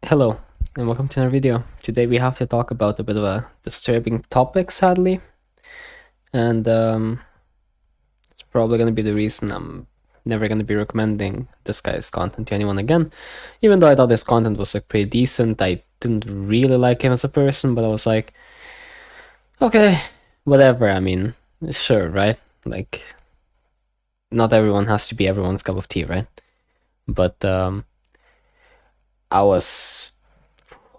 Hello, and welcome to another video. Today we have to talk about a bit of a disturbing topic, sadly, and it's probably going to be the reason I'm never going to be recommending this guy's content to anyone again. Even though I thought his content was like pretty decent, I didn't really like him as a person, but I was like, okay, whatever. I mean, sure, right? Like, not everyone has to be everyone's cup of tea, right? But I was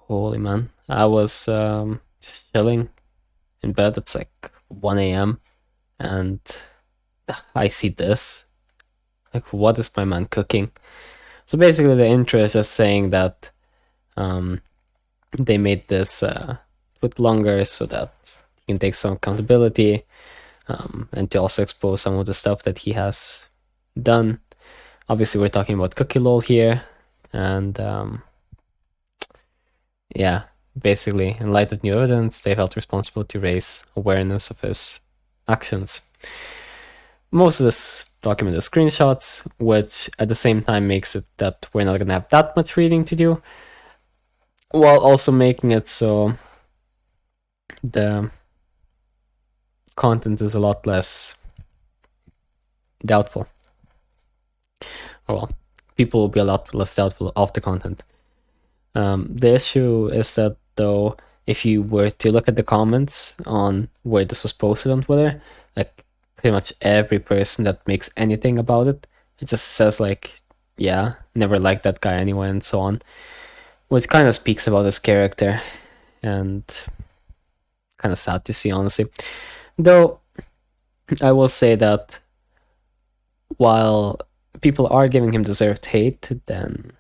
holy man. I was just chilling in bed. It's like 1 a.m. and I see this. Like, what is my man cooking? So basically, the intro is just saying that um, they made this bit longer so that he can take some accountability and to also expose some of the stuff that he has done. Obviously, we're talking about Cookielol here, and yeah, basically, in light of new evidence, they felt responsible to raise awareness of his actions. Most of this document is screenshots, which at the same time makes it that we're not going to have that much reading to do, while also making it so the content is a lot less doubtful. Or well, people will be a lot less doubtful of the content. The issue is that, though, if you were to look at the comments on where this was posted on Twitter, like pretty much every person that makes anything about it, it just says like, yeah, never liked that guy anyway, and so on, which kind of speaks about his character, and kind of sad to see, honestly. Though I will say that while people are giving him deserved hate, then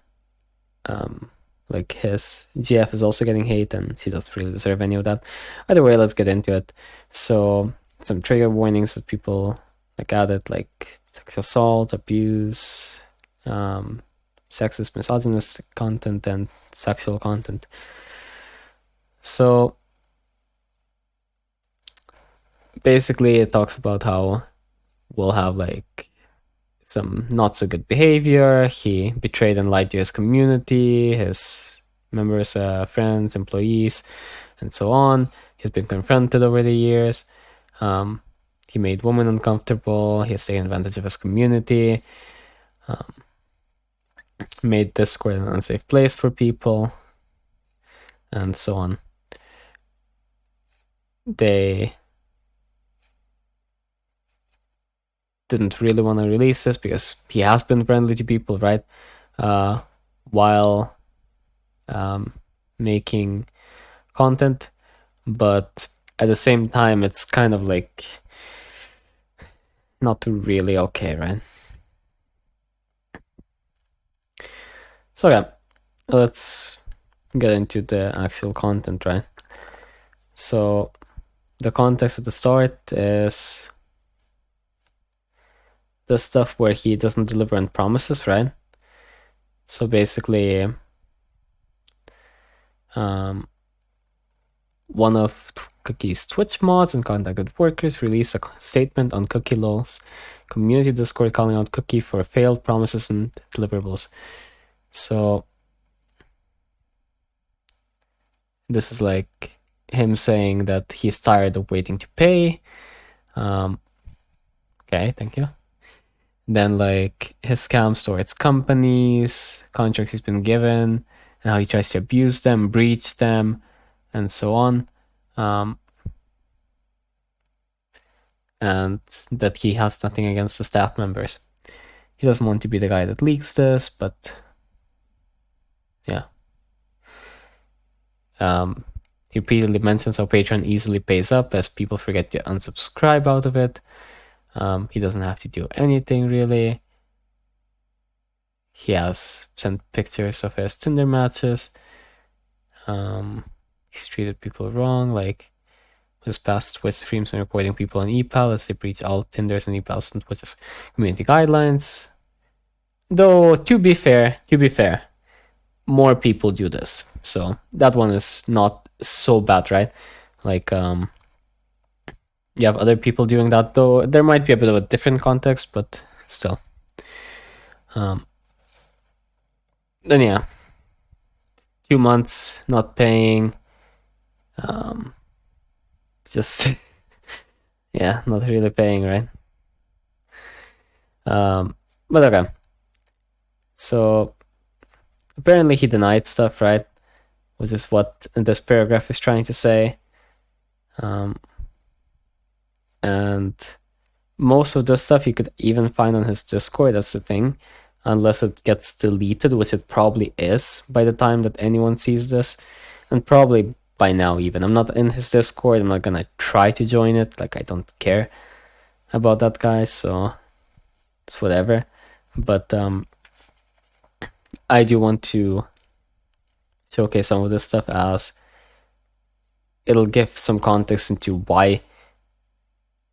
like his GF is also getting hate, and she doesn't really deserve any of that. Either way, let's get into it. So some trigger warnings that people like added, like sexual assault, abuse, sexist, misogynistic content, and sexual content. So basically, it talks about how we'll have like some not so good behavior. He betrayed and lied to his community, his members, friends, employees, and so on. He's been confronted over the years. He made women uncomfortable. He has taken advantage of his community. Made Discord an unsafe place for people, and so on. They didn't really want to release this because he has been friendly to people, right? While making content, but at the same time, it's kind of like not really okay, right? So yeah, let's get into the actual content, right? So the context at the start is the stuff where he doesn't deliver on promises, right? So basically, one of Cookie's Twitch mods and contacted workers released a statement on Cookielol's community Discord calling out Cookie for failed promises and deliverables. So this is like him saying that he's tired of waiting to pay. Okay, thank you. Then like his scams towards companies, contracts he's been given, and how he tries to abuse them, breach them, and so on. And that he has nothing against the staff members. He doesn't want to be the guy that leaks this, but yeah. He repeatedly mentions how Patreon easily pays up as people forget to unsubscribe out of it. He doesn't have to do anything really. He has sent pictures of his Tinder matches. He's treated people wrong, like his past Twitch streams and recording people on ePal as they breach all Tinders and ePals and Twitch's community guidelines. Though to be fair, more people do this, so that one is not so bad, right? Like you have other people doing that, though there might be a bit of a different context, but still. Then yeah, 2 months not paying. Just yeah, not really paying, right? But okay. So apparently he denied stuff, right? Which is what this paragraph is trying to say. And most of this stuff you could even find on his Discord, that's the thing. Unless it gets deleted, which it probably is by the time that anyone sees this. And probably by now even. I'm not in his Discord, I'm not gonna try to join it. Like, I don't care about that guy, so it's whatever. But I do want to showcase some of this stuff, as it'll give some context into why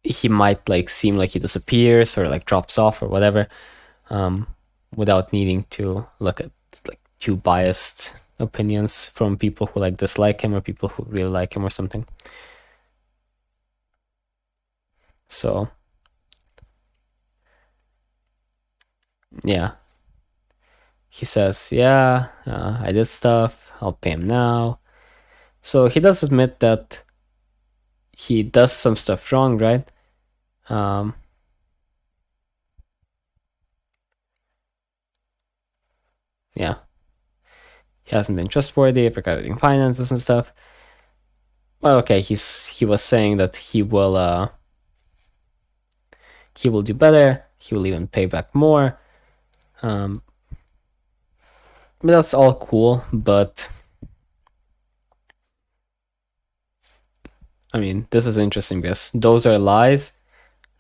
he might like seem like he disappears or like drops off or whatever, without needing to look at like too biased opinions from people who like dislike him or people who really like him or something. So yeah, he says, yeah, I did stuff, I'll pay him now. So he does admit that he does some stuff wrong, right? Yeah, he hasn't been trustworthy regarding finances and stuff. Well, okay, he was saying that he will do better. He will even pay back more. But that's all cool. But I mean, this is interesting because those are lies.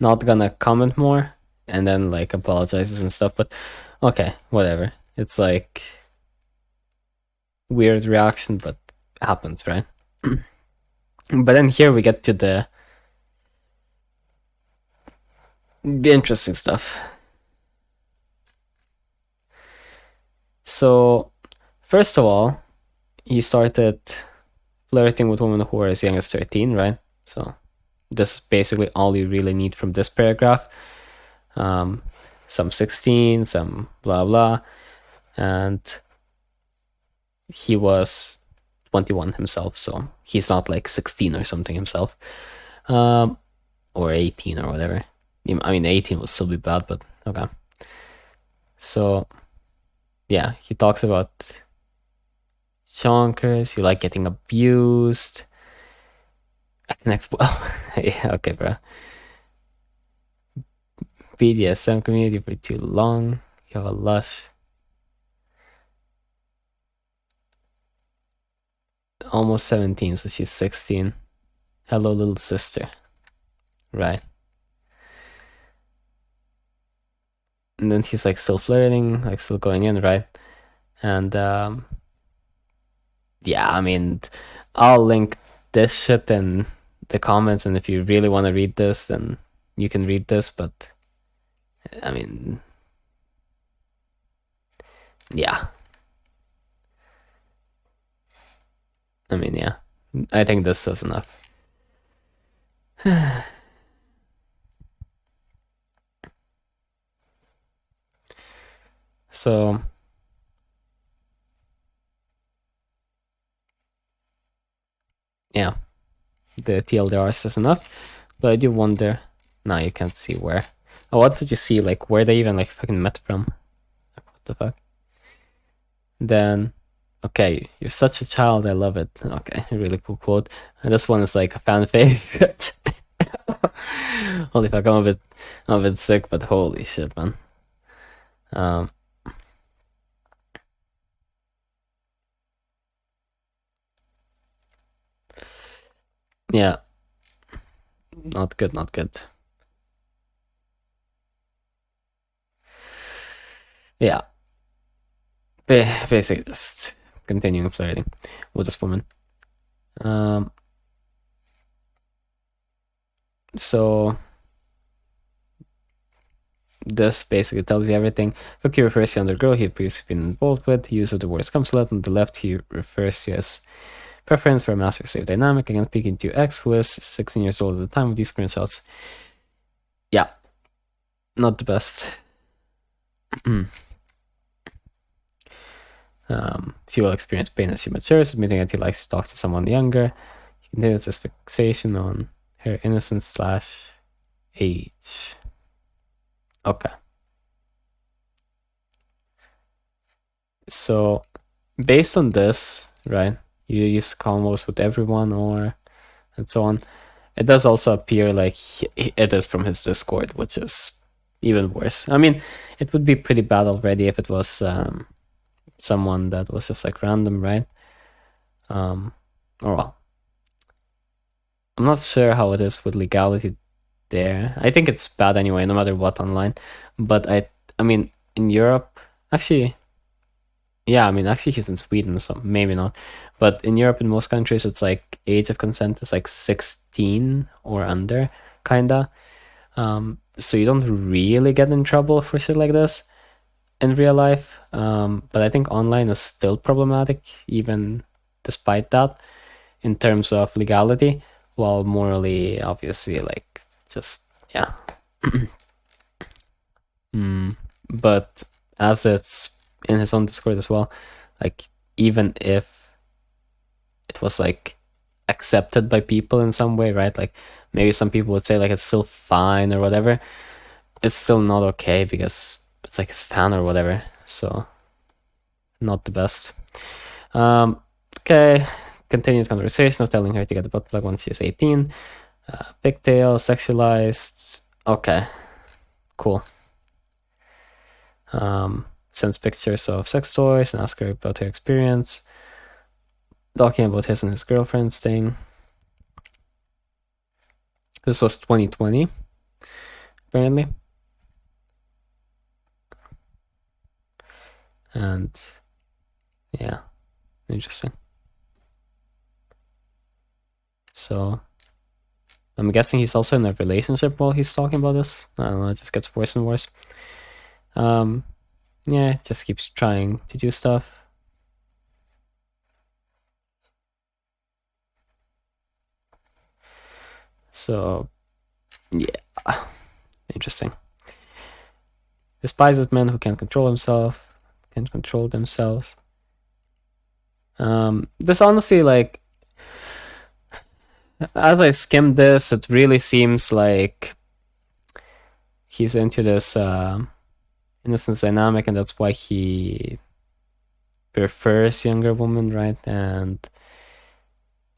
Not gonna comment more and then like apologizes and stuff. But okay, whatever. It's like weird reaction, but happens, right? But then here we get to the interesting stuff. So, first of all, he started flirting with women who are as young as 13, right? So, this is basically all you really need from this paragraph. Some 16, some blah blah, and he was 21 himself, so he's not like 16 or something himself, or 18 or whatever. I mean, 18 would still be bad, but okay. So yeah, he talks about chonkers, you like getting abused. I connect well. Yeah, okay, bro. BDSM community for too long. You have a lush. Almost 17, so she's 16. Hello, little sister. Right. And then he's like still flirting, like still going in, right? And yeah, I mean, I'll link this shit in the comments, and if you really want to read this, then you can read this, but I mean, yeah. I mean, yeah. I think this is enough. So yeah, the TLDR says enough, but I do wonder. Now you can't see where. I wanted to see like where they even like fucking met from. Like, what the fuck? Then okay, you're such a child, I love it. Okay, really cool quote. And this one is like a fan favorite. Holy fuck, I'm a bit sick, but holy shit, man. Yeah, not good, not good. Yeah, basically just continuing flirting with this woman. So this basically tells you everything. Cookie refers to another girl he had previously been involved with. Use of the word scumslut. On the left, he refers to as preference for a master-slave dynamic. Again, speaking to X, who was 16 years old at the time of these screenshots. Yeah, not the best. She will experience pain as she matures, admitting that he likes to talk to someone younger. He continues his fixation on her innocence slash age. Okay. So, based on this, right, you use combos with everyone or and so on. It does also appear like it is from his Discord, which is even worse. I mean, it would be pretty bad already if it was someone that was just like random, right? Or well, I'm not sure how it is with legality there. I think it's bad anyway, no matter what online. But I mean, in Europe, actually, yeah, I mean, actually, he's in Sweden, so maybe not. But in Europe, in most countries, it's like age of consent is like 16 or under, kinda. So you don't really get in trouble for shit like this in real life. But I think online is still problematic, even despite that, in terms of legality, while morally, obviously, like, just, yeah. But as it's in his own Discord as well, like, even if it was like accepted by people in some way, right? Like maybe some people would say like it's still fine or whatever. It's still not okay because it's like his fan or whatever. So not the best. Okay, continued conversation of telling her to get the butt plug once she's 18. Pigtail, sexualized. Okay, cool. Sends pictures of sex toys and asks her about her experience. Talking about his and his girlfriend's thing. This was 2020, apparently. And yeah, interesting. So I'm guessing he's also in a relationship while he's talking about this. I don't know, it just gets worse and worse. Yeah, just keeps trying to do stuff. So yeah, interesting. Despises men who can't control themselves. This honestly, like, as I skimmed this, it really seems like he's into this innocence dynamic, and that's why he prefers younger women, right? And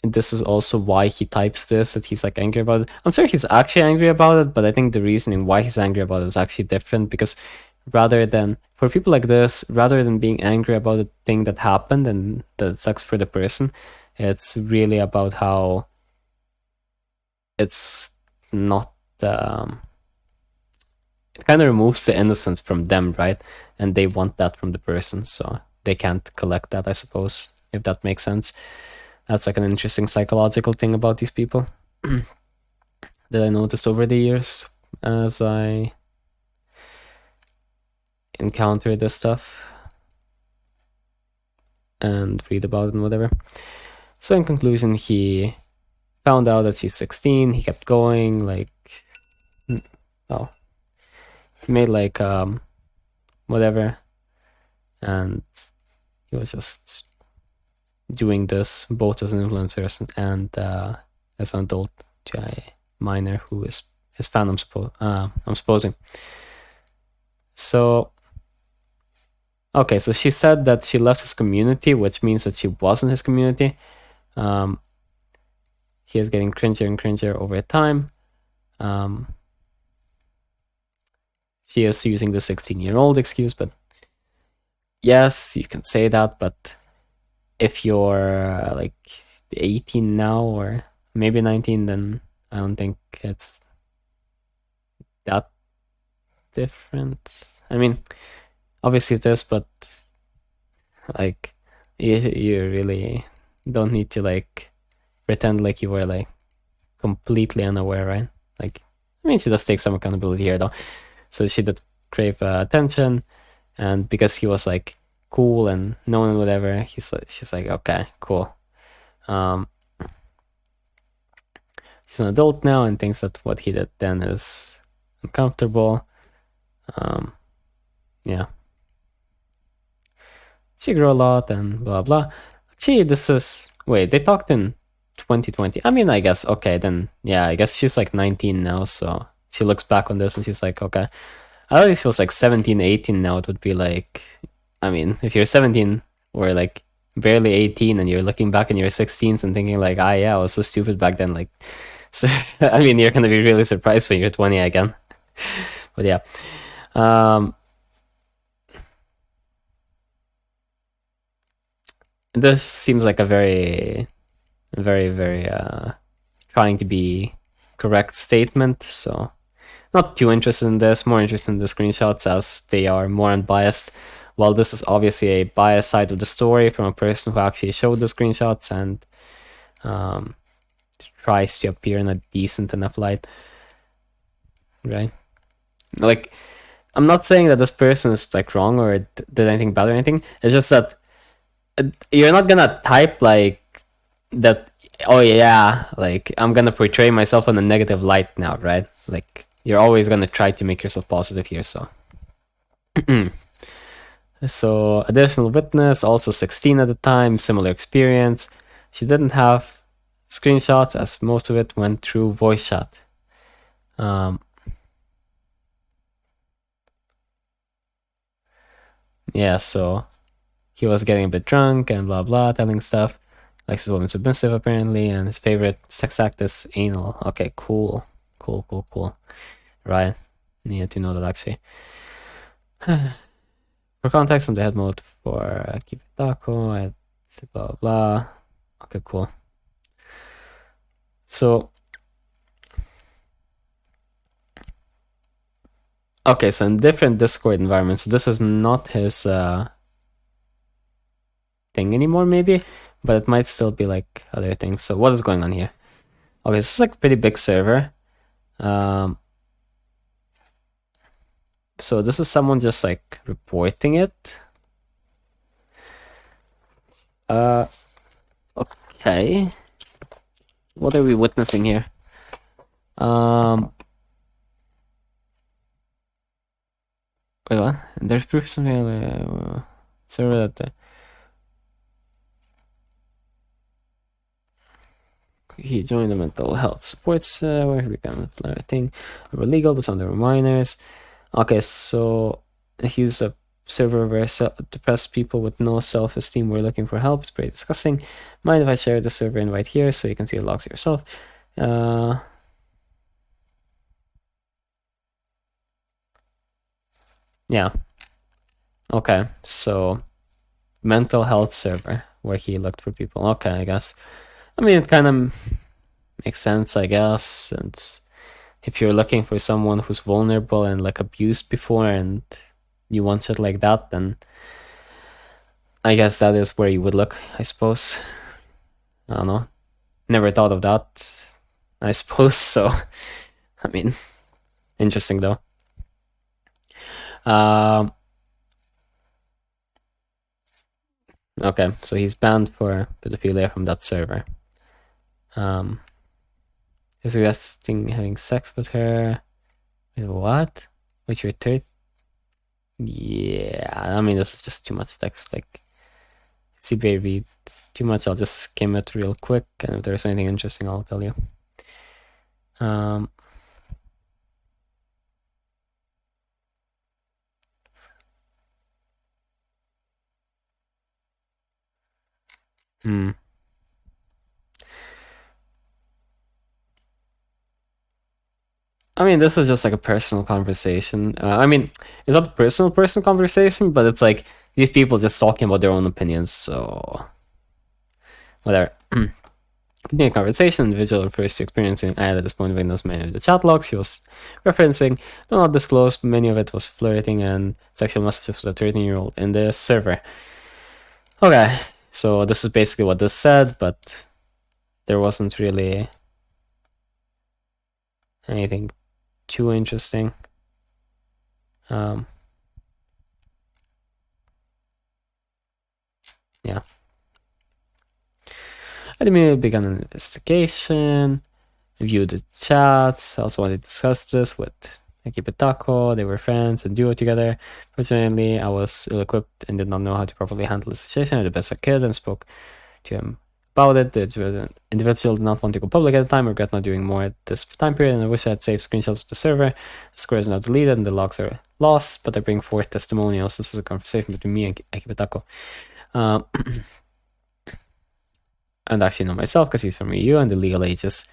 this is also why he types this, that he's like angry about it. I'm sure he's actually angry about it, but I think the reasoning why he's angry about it is actually different, because rather than, for people like this, rather than being angry about the thing that happened and that sucks for the person, it's really about how it's not it kind of removes the innocence from them, right? And they want that from the person, so they can't collect that, I suppose, if that makes sense. That's like an interesting psychological thing about these people that I noticed over the years as I encounter this stuff and read about it and whatever. So in conclusion, he found out that she's 16. He kept going, like, oh, he made like whatever, and he was just doing this both as an influencer and as an adult to a minor who is his fan. I'm supposing. So okay, so she said that she left his community, which means that she wasn't his community. He is getting cringier and cringier over time. She is using the 16-year-old excuse, but yes, you can say that, but if you're like 18 now or maybe 19, then I don't think it's that different. I mean, obviously it is, but like you really don't need to like pretend like you were like completely unaware, right? Like, I mean, she does take some accountability here though. So she did crave attention, and because he was like cool and known and whatever, she's like, okay, cool. He's an adult now and thinks that what he did then is uncomfortable. Yeah. she grew a lot and blah blah. Gee, this is wait, they talked in 2020. I mean, I guess okay then. Yeah, I guess she's like 19 now, so she looks back on this and she's like, okay. I thought if she was like 17, 18 now, it would be like, I mean, if you're 17 or like barely 18 and you're looking back in your 16s and thinking like, ah, yeah, I was so stupid back then. Like, so, I mean, you're gonna be really surprised when you're 20 again. But yeah, this seems like a very, very, very trying to be correct statement. So not too interested in this. More interested in the screenshots as they are more unbiased. While this is obviously a biased side of the story from a person who actually showed the screenshots and tries to appear in a decent enough light, right? Like, I'm not saying that this person is like wrong or did anything bad or anything. It's just that you're not gonna type like that. Oh yeah, like I'm gonna portray myself in a negative light now, right? Like you're always gonna try to make yourself positive here. So, so additional witness, also 16 at the time, similar experience. She didn't have screenshots as most of it went through voice chat. Yeah, so he was getting a bit drunk and blah blah, telling stuff. Likes his woman submissive apparently, and his favorite sex act is anal. Okay, cool. Cool. Right. Needed to know that actually. For context, on the head mode for keep it taco, blah blah. Okay, cool. So okay, so in different Discord environments, so this is not his thing anymore, maybe, but it might still be like other things. So what is going on here? Okay, this is like a pretty big server. So this is someone just like reporting it. Okay. What are we witnessing here? Wait, what? There's proof something server that he joined the mental health supports where he began a thing. Illegal, but some of them were minors. Okay, so he's a server where depressed people with no self-esteem were looking for help. It's pretty disgusting. Mind if I share the server invite here so you can see the logs yourself? Yeah. Okay, so mental health server where he looked for people. Okay, I guess. I mean, it kind of makes sense, I guess, since if you're looking for someone who's vulnerable and like abused before and you want shit like that, then I guess that is where you would look, I suppose. I don't know. Never thought of that, I suppose, so I mean, interesting though. Okay, so he's banned for pedophilia from that server. He's suggesting having sex with her. Wait, what? With your third? Yeah, I mean, this is just too much text. Like, see, baby, too much. I'll just skim it real quick, and if there's anything interesting, I'll tell you. I mean, this is just like a personal conversation. I mean, it's not a personal conversation, but it's like these people just talking about their own opinions. So, whatever. Continuing conversation, individual refers to experiencing at this point when those many of the chat logs he was referencing do not disclose. Many of it was flirting and sexual messages with a 13-year-old in the server. Okay, so this is basically what this said, but there wasn't really anything too interesting. Yeah. I immediately began an investigation, reviewed the chats. I also wanted to discuss this with Akipitako, they were friends and duo together. Fortunately, I was ill-equipped and did not know how to properly handle the situation. I did the best I could and spoke to him about it. The individual did not want to go public at the time. I regret not doing more at this time period, and I wish I had saved screenshots of the server. The square is now deleted and the logs are lost, but I bring forth testimonials. This was a conversation between me and Akipitako. And actually know myself because he's from EU and the legal age is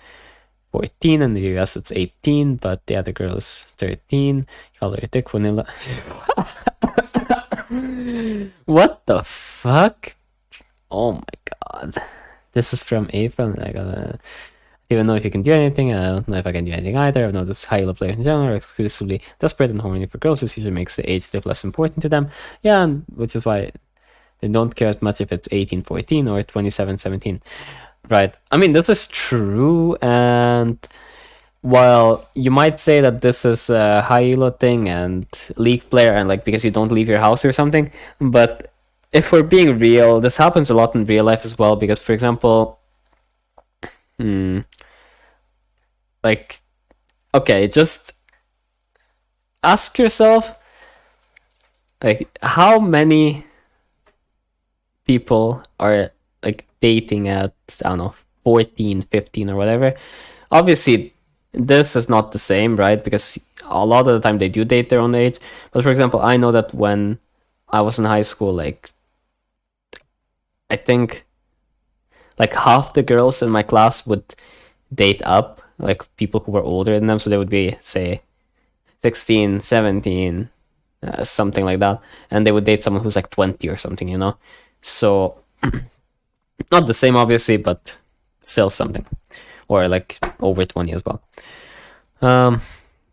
14, in the US it's 18, but the other girl is 13. Call her Dick Vanilla. What the fuck? Oh my god. This is from April. I don't even know if you can do anything. I don't know if I can do anything either. I've noticed high-level players in general are exclusively desperate and horny for girls. This usually makes the age diff less important to them. Yeah, and which is why they don't care as much if it's 18-14 or 27-17. Right. I mean, this is true, and while you might say that this is a high elo thing and league player and like because you don't leave your house or something, but if we're being real, this happens a lot in real life as well, because for example, like, okay, just ask yourself, like, how many people are like dating at, I don't know, 14, 15 or whatever. Obviously, this is not the same, right? Because a lot of the time they do date their own age. But for example, I know that when I was in high school, like, I think like half the girls in my class would date up, like people who were older than them. So they would be, say, 16, 17, something like that. And they would date someone who's like 20 or something, you know? So not the same, obviously, but still something, or like over 20 as well.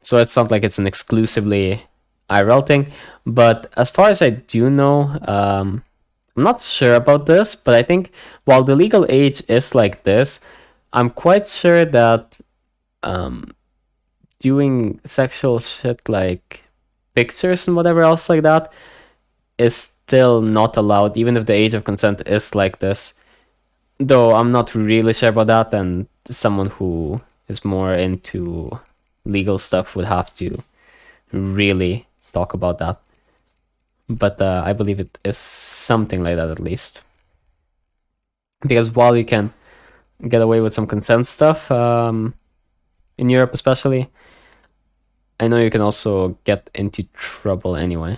So it's not like it's an exclusively IRL thing, but as far as I do know, I'm not sure about this, but I think while the legal age is like this, I'm quite sure that doing sexual shit like pictures and whatever else like that is still not allowed, even if the age of consent is like this. Though I'm not really sure about that, and someone who is more into legal stuff would have to really talk about that. But I believe it is something like that at least. Because while you can get away with some consent stuff, in Europe especially, I know you can also get into trouble anyway.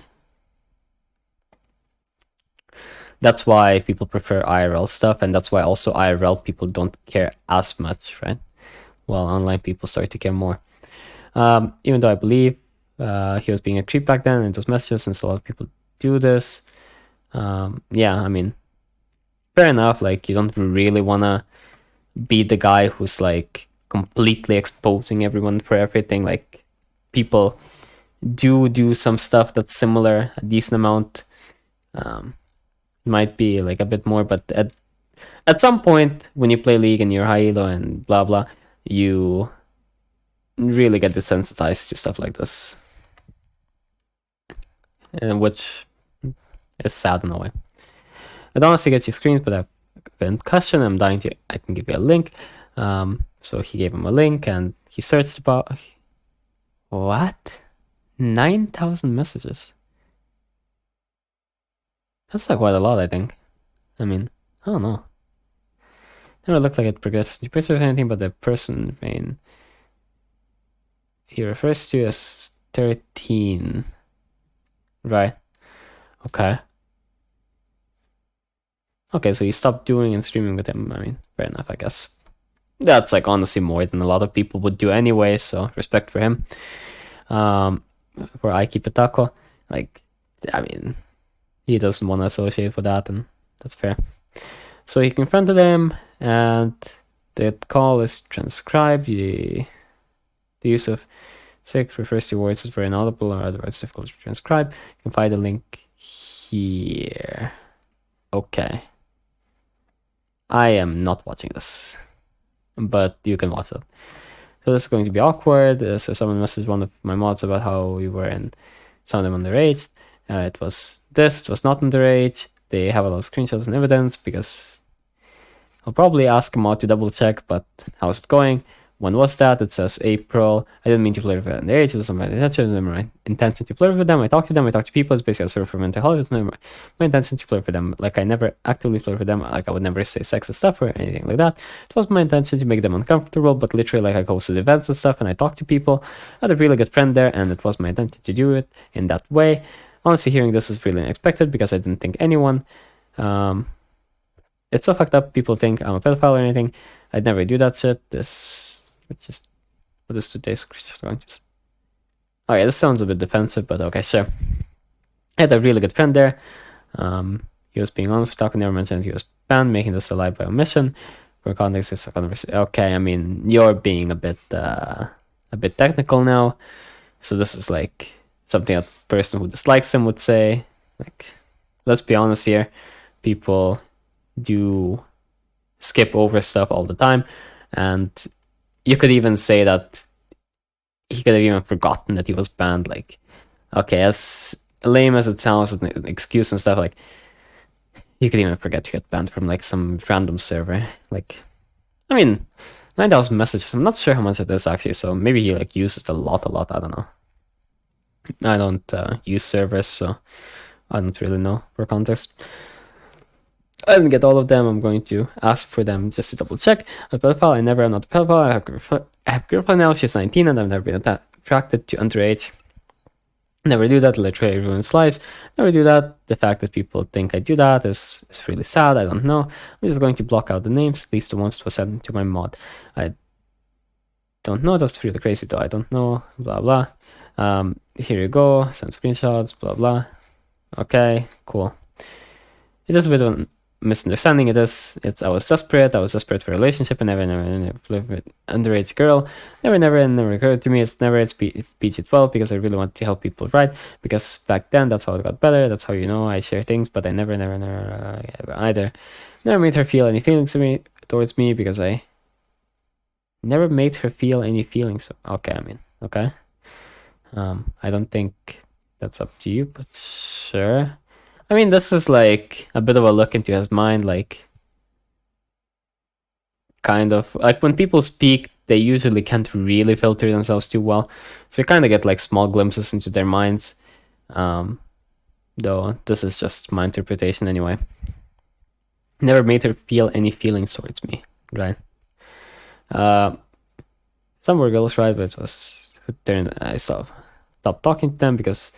That's why people prefer IRL stuff, and that's why also IRL people don't care as much, right? While online people start to care more. Even though I believe he was being a creep back then, and it was messages, since a lot of people do this. Yeah, I mean, fair enough. Like, you don't really wanna be the guy who's like completely exposing everyone for everything. Like, people do some stuff that's similar, a decent amount. Might be like a bit more, but at some point when you play League and you're high elo and blah blah, you really get desensitized to stuff like this, and which is sad in a way. I don't honestly get your screens, but I've got a concussion. I'm dying to. I can give you a link. So he gave him a link, and he searched about what 9,000 messages. That's like quite a lot, I think. I mean, I don't know. Never looked like it progressed. You perceive anything but the person name he refers to as 13. Right. Okay. Okay, so you stopped doing and streaming with him. I mean, fair enough, I guess. That's like honestly more than a lot of people would do anyway, so respect for him. For Aiki Pitako, like, I mean, he doesn't want to associate with that, and that's fair. So he confronted him, and the call is transcribed. The use of sick refers to words that are very inaudible or otherwise difficult to transcribe. You can find the link here. Okay. I am not watching this, but you can watch it. So this is going to be awkward. So someone messaged one of my mods about how we were in some of them underage. It was not underage. They have a lot of screenshots and evidence, because I'll probably ask him out to double check, but how's it going? when was that? It says April. I didn't mean to flirt with them. Their age was my intention. My intention to flirt with them. I talk to them. I talk to people. It's basically a server for mental health. It's never my intention to flirt with them. Like, I never actively flirt with them. Like, I would never say sexist stuff or anything like that. It was my intention to make them uncomfortable, but literally, like, I hosted events and stuff, and I talked to people. I had a really good friend there, and it was my intention to do it in that way. Honestly, hearing this is really unexpected because I didn't think anyone. It's so fucked up. People think I'm a pedophile or anything. I'd never do that shit. What is today's going to? Okay, this sounds a bit defensive, but okay, sure. I had a really good friend there. He was being honest with talking. Never mentioned he was banned, making this a lie by omission. For context, it's a conversation. Okay, I mean, you're being a bit technical now. So this is like something a person who dislikes him would say. Like, let's be honest here. People do skip over stuff all the time, and you could even say that he could have even forgotten that he was banned. Like, okay, as lame as it sounds, an excuse and stuff, like, you could even forget to get banned from like some random server. Like, I mean, 9,000 messages. I'm not sure how much it is actually, so maybe he like uses it a lot. I don't know. I don't use servers, so I don't really know for context. I didn't get all of them. I'm going to ask for them just to double check. A pedophile? I'm not a pedophile. I have a girlfriend now. She's 19, and I've never been attracted to underage. Never do that. Literally ruins lives. Never do that. The fact that people think I do that is really sad. I don't know. I'm just going to block out the names, at least the ones that was sent to my mod. I don't know. That's really crazy though. I don't know. Blah blah. Here you go. Send screenshots. Blah blah. Okay, cool. It is a bit of a misunderstanding. I was desperate for a relationship, and never lived with underage girl. Never occurred to me. It's PG-12 because I really want to help people, right? Because back then that's how it got better. That's how, you know, I share things, but I never made her feel any feelings towards me because I never made her feel any feelings. Okay, I mean, okay. I don't think that's up to you, but sure. I mean, this is like a bit of a look into his mind, like, kind of like when people speak, they usually can't really filter themselves too well, so you kind of get like small glimpses into their minds. Though this is just my interpretation anyway. Never made her feel any feelings towards me, right? Some were girls, right? But it was I stopped talking to them because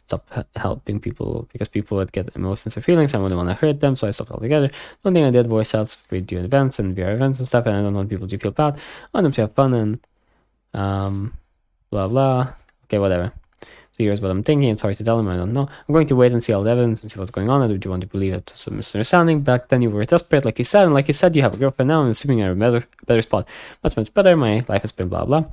stop helping people because people would get emotions or feelings. I wouldn't want to hurt them, so I stopped altogether. One thing I did, voice chats with doing events and VR events and stuff, and I don't want people to feel bad. I want them to have fun and blah blah. Okay, whatever. So here's what I'm thinking. It's hard to tell him. I don't know. I'm going to wait and see all the evidence and see what's going on. I do want to believe it was a misunderstanding. Back then you were desperate, like you said, and like you said, you have a girlfriend now. I'm assuming you're in a better spot. Much better. My life has been blah blah.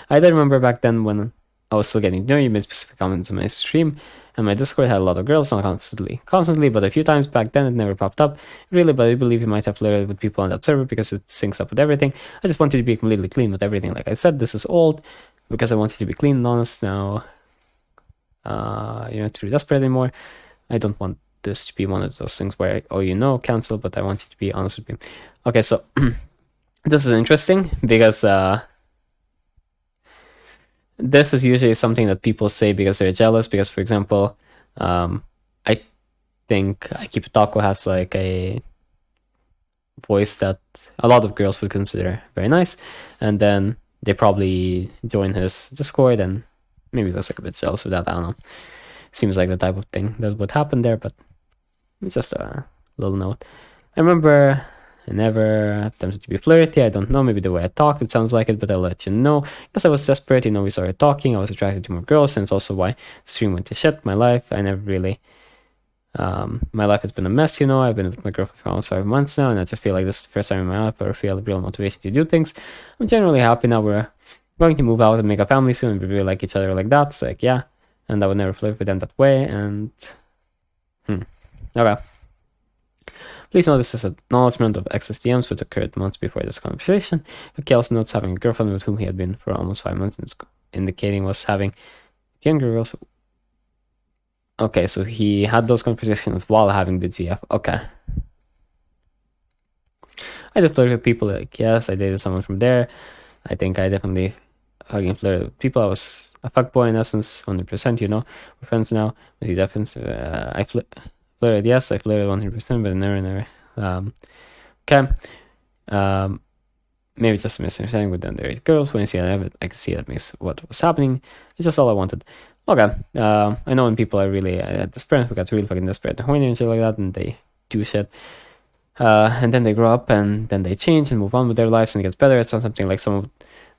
I did remember back then when I was still getting to know you, made specific comments on my stream, and my Discord had a lot of girls, not constantly, but a few times back then. It never popped up, really, but I believe you might have flirted with people on that server because it syncs up with everything. I just wanted to be completely clean with everything. Like I said, this is old because I wanted to be clean and honest now. You're not really desperate anymore. I don't want this to be one of those things where, cancel, but I want you to be honest with me. Okay, so this is interesting because this is usually something that people say because they're jealous. Because, for example, I think I Keep It Taco has like a voice that a lot of girls would consider very nice, and then they probably join his Discord, and maybe was like a bit jealous of that. I don't know. Seems like the type of thing that would happen there, but just a little note. I remember I never attempted to be flirty. I don't know, maybe the way I talked, it sounds like it, but I'll let you know. Yes, I was desperate. We started talking. I was attracted to more girls, and it's also why the stream went to shit. My life, I never really... my life has been a mess, I've been with my girlfriend for almost 5 months now, and I just feel like this is the first time in my life where I feel real motivation to do things. I'm generally happy now. We're going to move out and make a family soon, and we really like each other like that, so like, yeah. And I would never flirt with them that way, and... Okay. Please note this is an acknowledgement of excess DMs which occurred months before this conversation. Okay, also notes having a girlfriend with whom he had been for almost 5 months, indicating was having younger girls. Okay, so he had those conversations while having the GF. Okay. I did flirt with people, like, yes, I dated someone from there. I think I definitely hugging flirted with people. I was a fuckboy in essence, 100%, you know. We're friends now. With the difference, I flirted, yes, I flirted 100%, but never. Okay. Maybe it's just a misunderstanding with the underage girls. When I see that, I can see that makes what was happening. It's just all I wanted. Okay. I know when people are really desperate, we got really fucking desperate and horny and shit like that, and they do shit. And then they grow up and then they change and move on with their lives and it gets better. It's not something like some of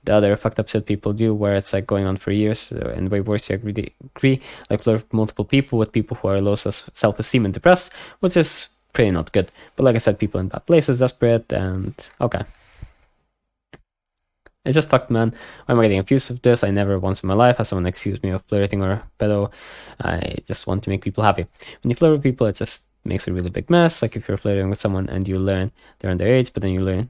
the other fucked up shit people do where it's like going on for years and way worse. You agree like with multiple people, with people who are low self-esteem and depressed, which is pretty not good. But like I said, people in bad places, desperate, and okay. It's just fucked, man. Why am I getting accused of this? I never once in my life has someone accused me of flirting or pedo. I just want to make people happy. When you flirt with people, it just makes a really big mess. Like if you're flirting with someone and you learn they're underage, but then you learn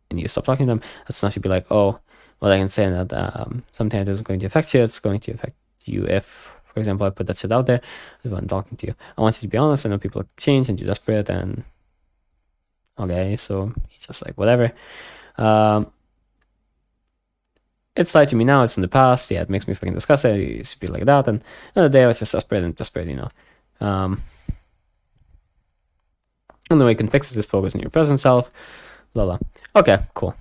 and you stop talking to them, that's not to be like, oh, well, I can say that something that isn't going to affect you. It's going to affect you if, for example, I put that shit out there when I'm talking to you. I want you to be honest. I know people change and you're desperate and okay, so he's just like, whatever. It's lied to me now, it's in the past, yeah, it makes me fucking disgusted. I used to be like that, and the other day I was just desperate, you know. And the way you can fix it is focus on your present self, blah blah. Okay, cool.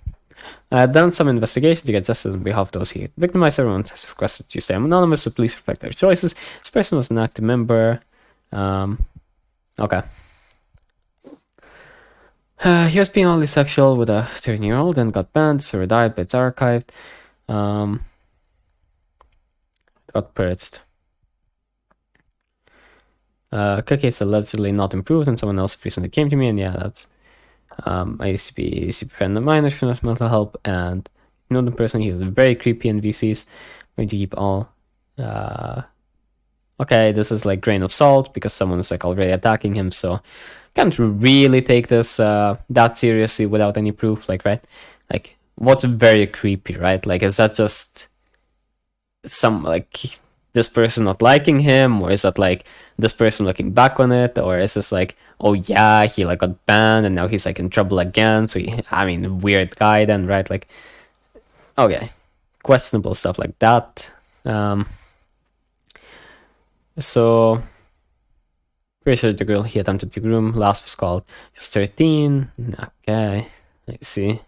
Done some investigation to get justice on behalf of those who victimized. Everyone has requested to stay anonymous, so please reflect their choices. This person was an active member. Okay. He was being only sexual with a 13-year-old and got banned, so died, but it's archived. Got purged. Cookie is allegedly not improved, and someone else recently came to me, and yeah, that's. I used to be super friend of mine for mental help, and you know the person, he was very creepy in VCs. I'm going to keep all. Okay, this is like grain of salt because someone is like already attacking him, so can't really take this that seriously without any proof, like, right? Like, what's very creepy, right? Like, is that just some like this person not liking him, or is that like this person looking back on it, or is this like, oh yeah, he like got banned and now he's like in trouble again, so I mean, weird guy then, right? Like, okay, questionable stuff like that. So pretty sure the girl he attempted to groom last was called, she was 13. Okay, I see.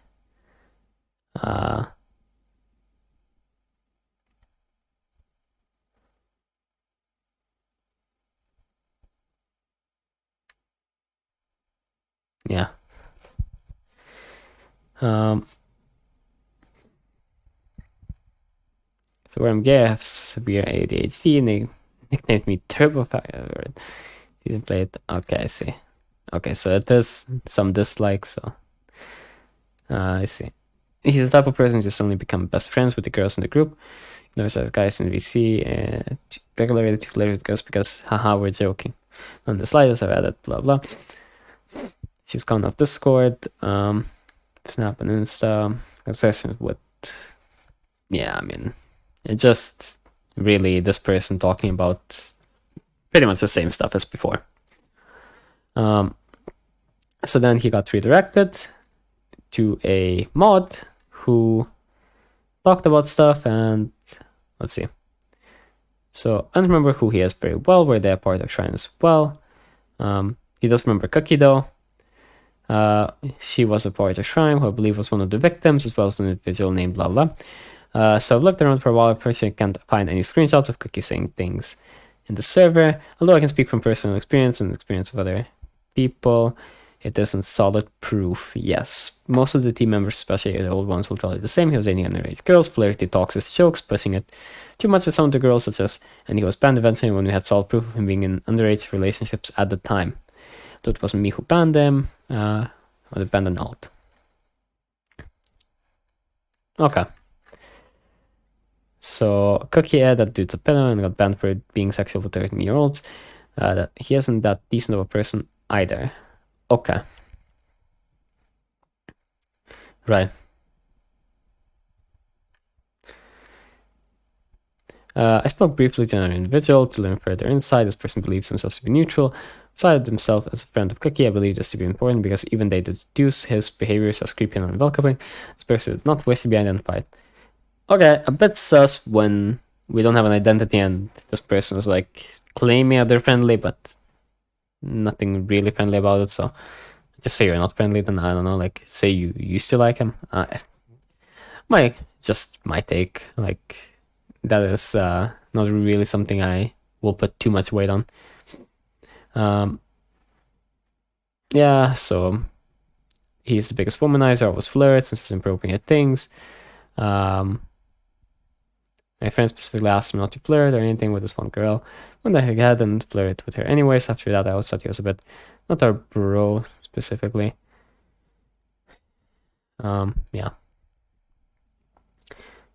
Yeah. So where I'm gay, I have severe ADHD, and they nicknamed me Turbo Fire. Didn't play it. Okay, I see. Okay, so it is some dislikes. So I see. He's the type of person who just only become best friends with the girls in the group. Knows that guys in VC and regularly to flirt with girls because haha, we're joking. On the slightest, I've added blah blah. She's gone off Discord, Snap and Insta. Obsession with, yeah, I mean, it just really this person talking about pretty much the same stuff as before. So then he got redirected to a mod who talked about stuff, and let's see. So I don't remember who he is very well. Were they a part of Shrine as well? He does remember Cookie though. She was a part of Shrine, who I believe was one of the victims, as well as an individual named blah blah. So I've looked around for a while. Personally, I can't find any screenshots of Cookie saying things in the server. Although I can speak from personal experience and experience of other people, it isn't solid proof. Yes, most of the team members, especially the old ones, will tell you the same. He was dating underage girls, flirty talks his jokes, pushing it too much with some of the girls, and he was banned eventually when we had solid proof of him being in underage relationships at the time. Though it wasn't me who banned him, or the banned an alt. Okay. So Cookie Ed, that dude's a pedo and got banned for being sexual with 13-year-olds. That he isn't that decent of a person either. Okay. Right. I spoke briefly to another individual to learn further insight. This person believes himself to be neutral, cited himself as a friend of Cookie. I believe this to be important because even they deduce his behaviors as creepy and unwelcoming. This person did not wish to be identified. Okay, a bit sus when we don't have an identity and this person is like claiming that they're friendly, but nothing really friendly about it. So just say you're not friendly, then I don't know. Like say you used to like him. My take. Like that is not really something I will put too much weight on. Yeah, so he's the biggest womanizer. I always flirt since he's inappropriate things. My friend specifically asked him not to flirt or anything with this one girl. When the heck I hadn't flirted with her anyways. After that, I always thought he was a bit not our bro specifically. Yeah.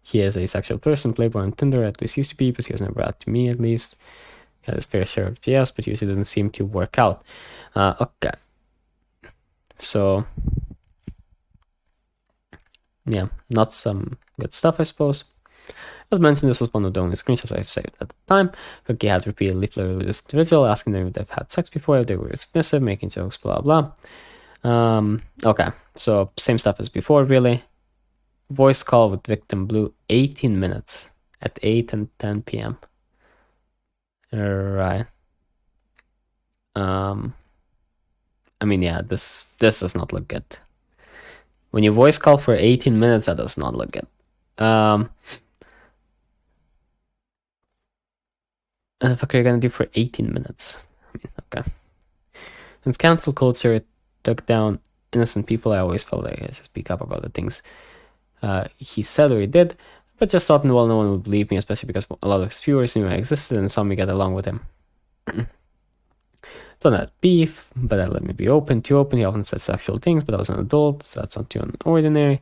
He is a sexual person, playboy on Tinder, at least used to be, but he was never out to me at least. He had his fair share of GS, but usually didn't seem to work out. Okay. So yeah, not some good stuff, I suppose. As mentioned, this was one of the only screenshots I've saved at the time. Cookie had repeatedly flirted with this individual, asking them if they've had sex before, if they were submissive, making jokes, blah blah. Okay, so same stuff as before, really. Voice call with victim Blue, 18 minutes at 8 and 10 p.m. Alright. I mean, yeah, this does not look good. When you voice call for 18 minutes, that does not look good. And the fuck are you gonna do for 18 minutes? I mean, okay. In cancel culture, it took down innocent people. I always felt like I had to speak up about the things he said or he did, but just thought, well, no one would believe me, especially because a lot of his viewers knew I existed and saw me get along with him. So not beef, but that let me be too open. He often said sexual things, but I was an adult, so that's not too ordinary.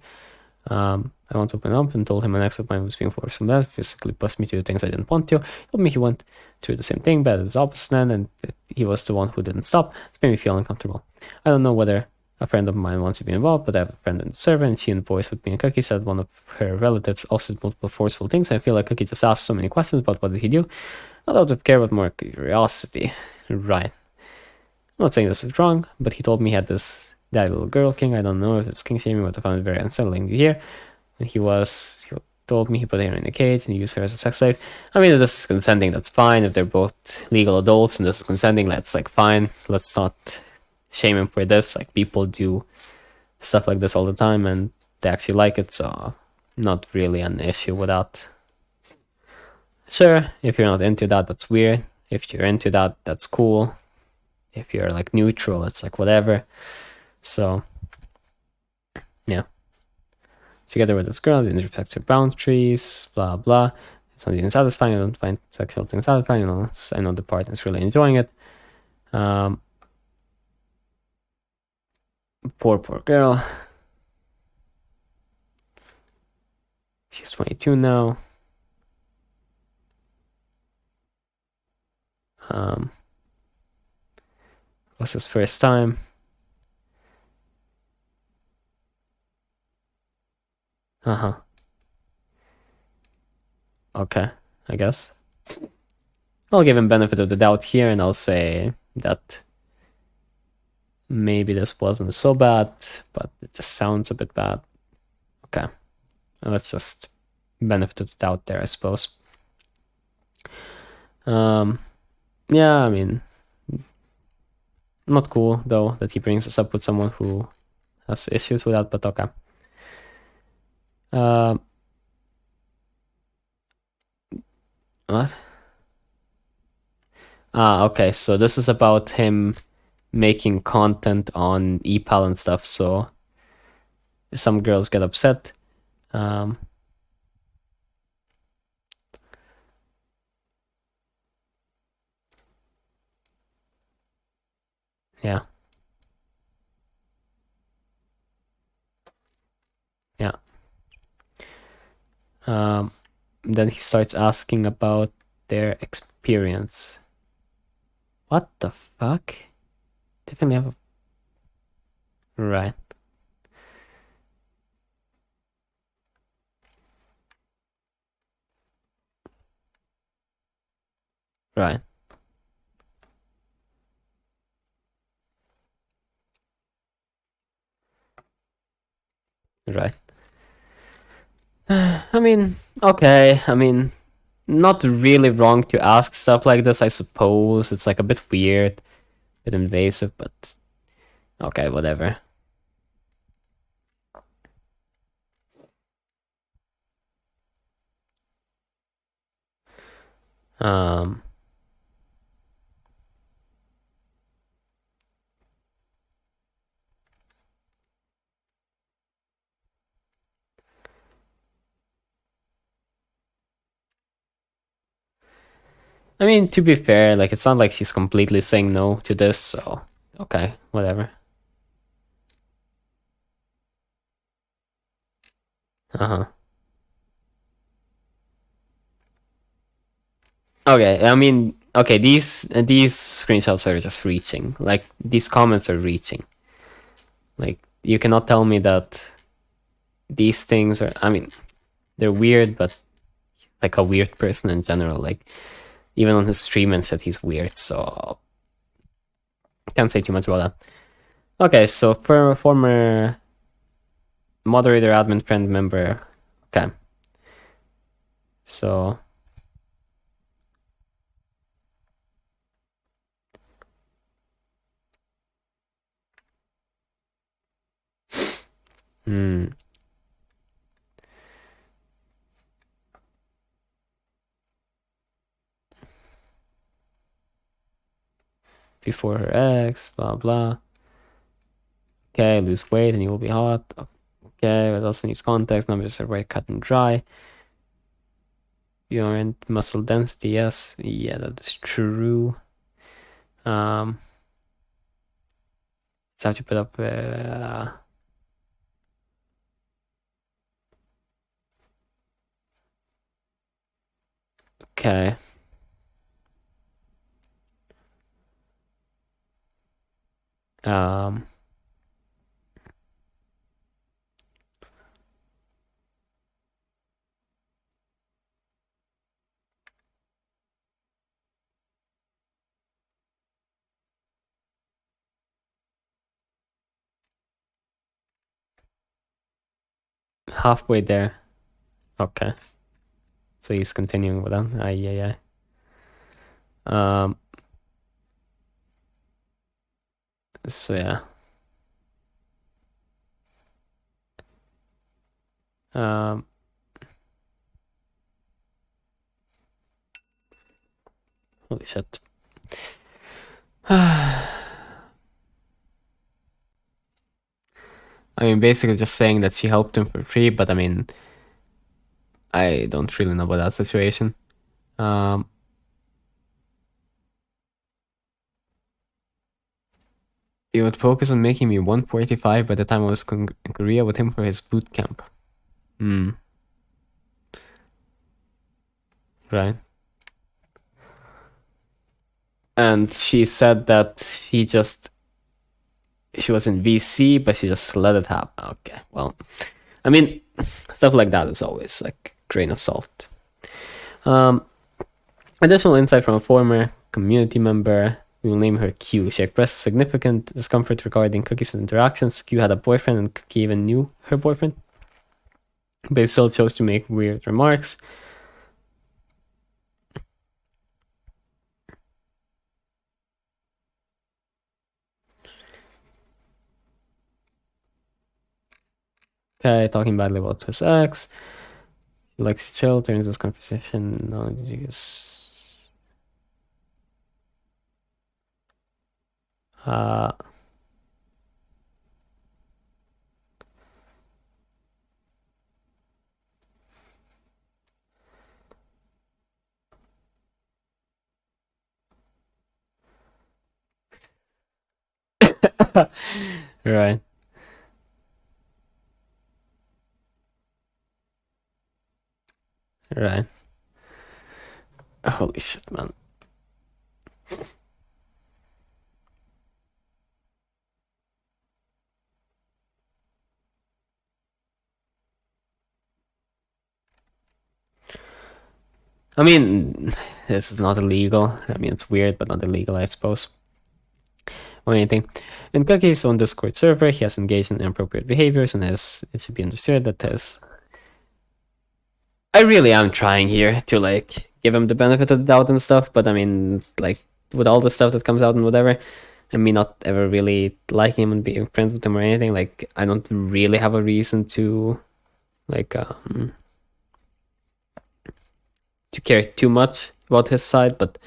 I once opened up and told him an ex of mine was being forced from that, physically pushed me to do things I didn't want to. He told me he went through the same thing, but at his opposite end, and that he was the one who didn't stop. It made me feel uncomfortable. I don't know whether a friend of mine wants to be involved, but I have a friend in the server, and she and voice with me and Cookie said one of her relatives also did multiple forceful things. I feel like Cookie just asked so many questions about what did he do, not out of care, but more curiosity. Right. I'm not saying this is wrong, but he told me he had this daddy little girl king. I don't know if it's king shaming, but I found it very unsettling to hear. And he told me he put her in a cage and used her as a sex slave. I mean, if this is consenting, that's fine. If they're both legal adults and this is consenting, that's like fine. Let's not shame him for this. Like people do stuff like this all the time and they actually like it, so not really an issue with that. Sure, if you're not into that, that's weird. If you're into that, that's cool. If you're like neutral, it's like whatever. So yeah. Together with this girl, they respect her boundaries, blah blah. It's not even satisfying. I don't find sexual things satisfying unless I know the partner's really enjoying it. Poor girl. She's 22 now. Was his first time. Okay, I guess. I'll give him benefit of the doubt here and I'll say that maybe this wasn't so bad, but it just sounds a bit bad. Okay, let's just benefit of the doubt there, I suppose. Yeah, I mean, not cool though that he brings us up with someone who has issues with that, but okay. What? Okay, so this is about him making content on ePal and stuff, so some girls get upset. Yeah. Yeah. Then he starts asking about their experience. What the fuck? Definitely have a... Right. Right. Right. I mean, okay. I mean, not really wrong to ask stuff like this, I suppose. It's like a bit weird, a bit invasive, but okay, whatever. Um, I mean, to be fair, like it's not like she's completely saying no to this, so okay, whatever. Uh-huh. Okay, I mean, okay, these screenshots are just reaching. Like these comments are reaching. Like you cannot tell me that these things are. I mean, they're weird, but like a weird person in general. Like even on his stream and shit, he's weird. So can't say too much about that. Okay, so for a former moderator, admin, friend, member. Okay, so. Hmm. Before her ex, blah blah. Okay, lose weight and you will be hot. Okay, what else needs context? Numbers are very cut and dry. You aren't muscle density, yes. Yeah, that is true. So I have to put up okay. Um halfway there. Okay. So he's continuing with that. Yeah. So yeah. Um Holy shit. I mean basically just saying that she helped him for free, but I mean I don't really know about that situation. He would focus on making me 145 by the time I was in Korea with him for his boot camp. Hmm. Right. And she said that she was in VC, but she just let it happen. Okay, well, I mean, stuff like that is always like grain of salt. Additional insight from a former community member. We will name her Q. She expressed significant discomfort regarding Cookie's interactions. Q had a boyfriend, and Cookie even knew her boyfriend, but he still chose to make weird remarks. Okay, talking badly about his ex. He likes to chill, turns this conversation. No, just right. Right. Holy shit, man. I mean, this is not illegal. I mean, it's weird, but not illegal, I suppose. or anything. In Cookie's own Discord server, he has engaged in inappropriate behaviors, and it should be understood that his. I really am trying here to like give him the benefit of the doubt and stuff, but I mean, like with all the stuff that comes out and whatever, and me not ever really liking him and being friends with him or anything, like I don't really have a reason to like to care too much about his side. But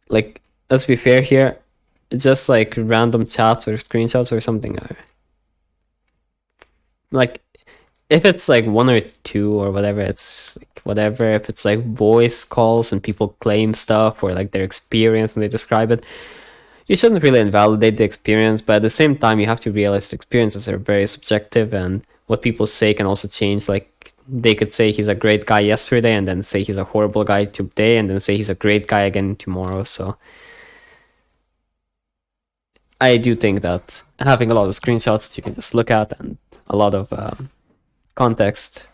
like, let's be fair here, it's just like random chats or screenshots or something are like, if it's like one or two or whatever, it's like whatever. If it's like voice calls and people claim stuff or like their experience and they describe it, you shouldn't really invalidate the experience. But at the same time, you have to realize the experiences are very subjective, and what people say can also change. Like, they could say he's a great guy yesterday and then say he's a horrible guy today and then say he's a great guy again tomorrow. So I do think that having a lot of screenshots that you can just look at and a lot of context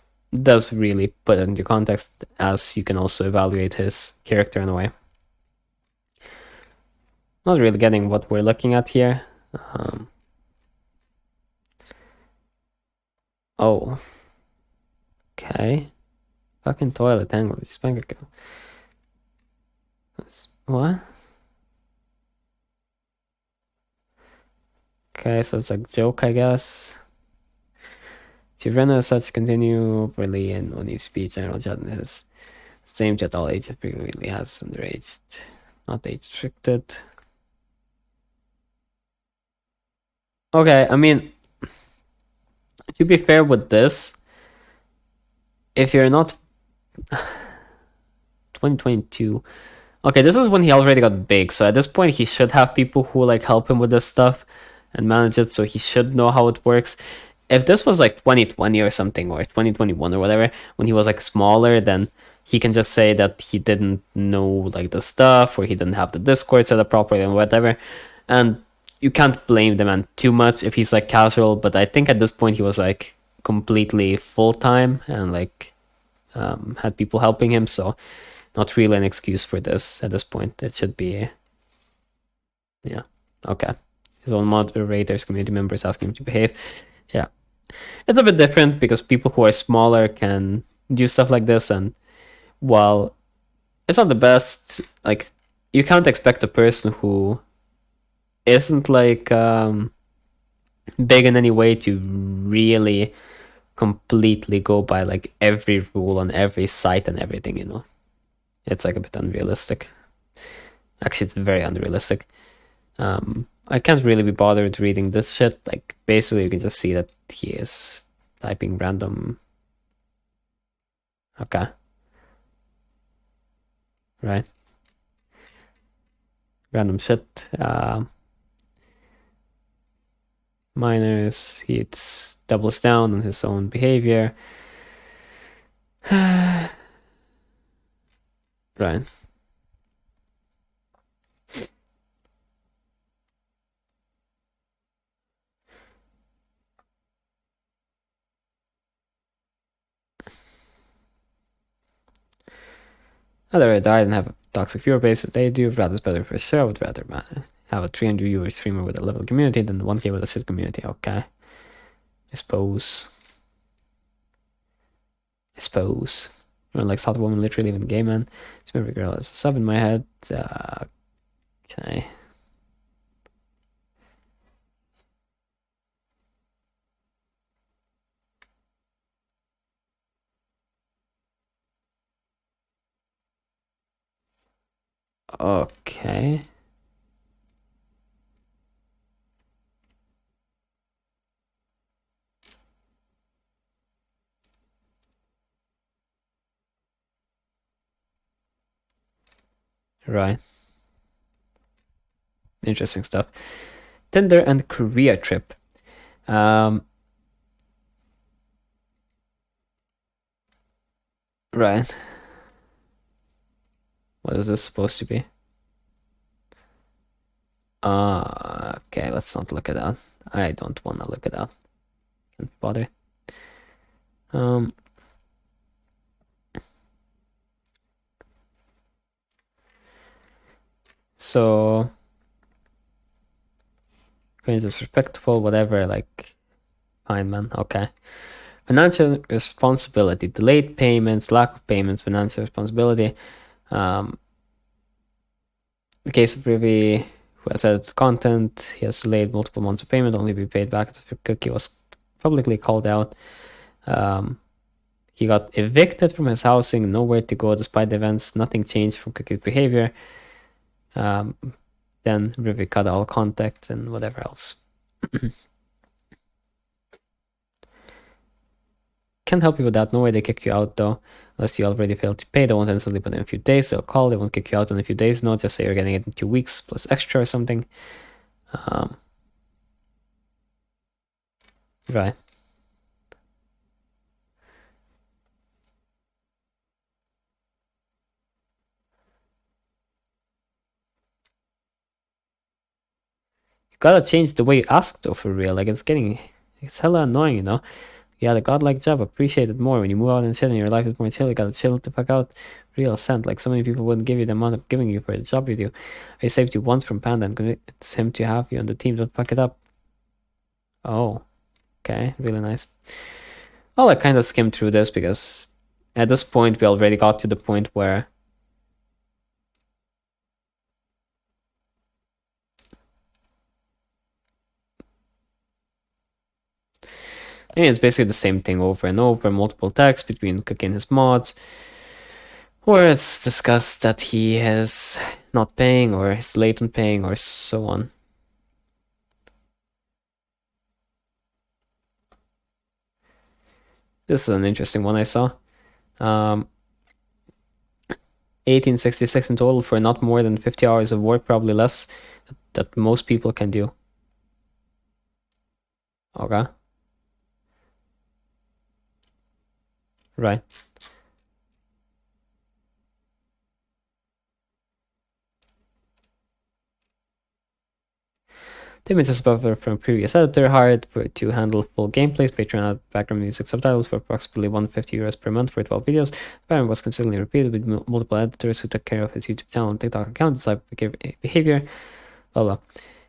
does really put it into context, as you can also evaluate his character in a way. Not really getting what we're looking at here. Oh. Okay. Fucking toilet angle. What? Okay, so it's a joke, I guess. Tirena as such continue overly in when he speech general judgment same that all ages really has underaged, not age restricted. Okay, I mean, to be fair with this, if you're not 2022, okay, this is when he already got big, so at this point he should have people who like help him with this stuff and manage it, so he should know how it works. If this was like 2020 or something, or 2021 or whatever, when he was like smaller, then he can just say that he didn't know like the stuff, or he didn't have the Discord set up properly and whatever. And you can't blame the man too much if he's like casual, but I think at this point he was like completely full time and like had people helping him, so not really an excuse for this at this point. It should be, yeah, okay. His own moderators, community members asking him to behave. Yeah, it's a bit different because people who are smaller can do stuff like this, and while it's not the best, like, you can't expect a person who isn't like big in any way to really completely go by like every rule on every site and everything, you know. It's like a bit unrealistic. Actually, it's very unrealistic. I can't really be bothered reading this shit. Like, basically, you can just see that he is typing random. Okay. Right. Random shit. Minors, he doubles down on his own behavior. Right. I'd rather die than have a toxic viewer base that they do. Rather, it's better for sure. I would rather have a 300 viewer streamer with a level community than 1K with a shit community. Okay. I suppose. Like South Woman, literally even gay man. It's every girl has a sub in my head. Okay. Okay. Right. Interesting stuff. Tinder and Korea trip. Right. What is this supposed to be? Okay, let's not look at that. I don't want to look at that. Can't bother. So Grades is respectable, whatever, like, fine, man, okay. Financial responsibility, delayed payments, lack of payments, financial responsibility. The case of Rivi, who has edited content, he has delayed multiple months of payment, only be paid back after Cookie was publicly called out. He got evicted from his housing, nowhere to go despite the events, nothing changed from Cookie's behavior. Then Rivi cut all contact and whatever else. Can't help you with that. No way they kick you out though, unless you already failed to pay. They won't instantly, but in a few days they'll call. They won't kick you out in a few days. No, just say you're getting it in 2 weeks plus extra or something. Right. You gotta change the way you ask though, for real. Like it's hella annoying, you know. You had a godlike job, appreciate it more. When you move out and chill and your life is more chill, you gotta chill the fuck out. Real scent. Like so many people wouldn't give you the amount of giving you for the job you do. I saved you once from Panda and convinced him to have you on the team. Don't fuck it up. Oh, okay, really nice. Well, I kind of skimmed through this because at this point we already got to the point where I mean, it's basically the same thing over and over, multiple texts between Cookie and his mods, where it's discussed that he is not paying or is late on paying or so on. This is an interesting one I saw. 1866 in total for not more than 50 hours of work, probably less, that most people can do. Okay. Right. The image is buffer from previous editor hired to handle full gameplays, Patreon had background music subtitles for approximately 150 euros per month for 12 videos. The pattern was consistently repeated with multiple editors who took care of his YouTube channel and TikTok account, this type of behavior, blah blah.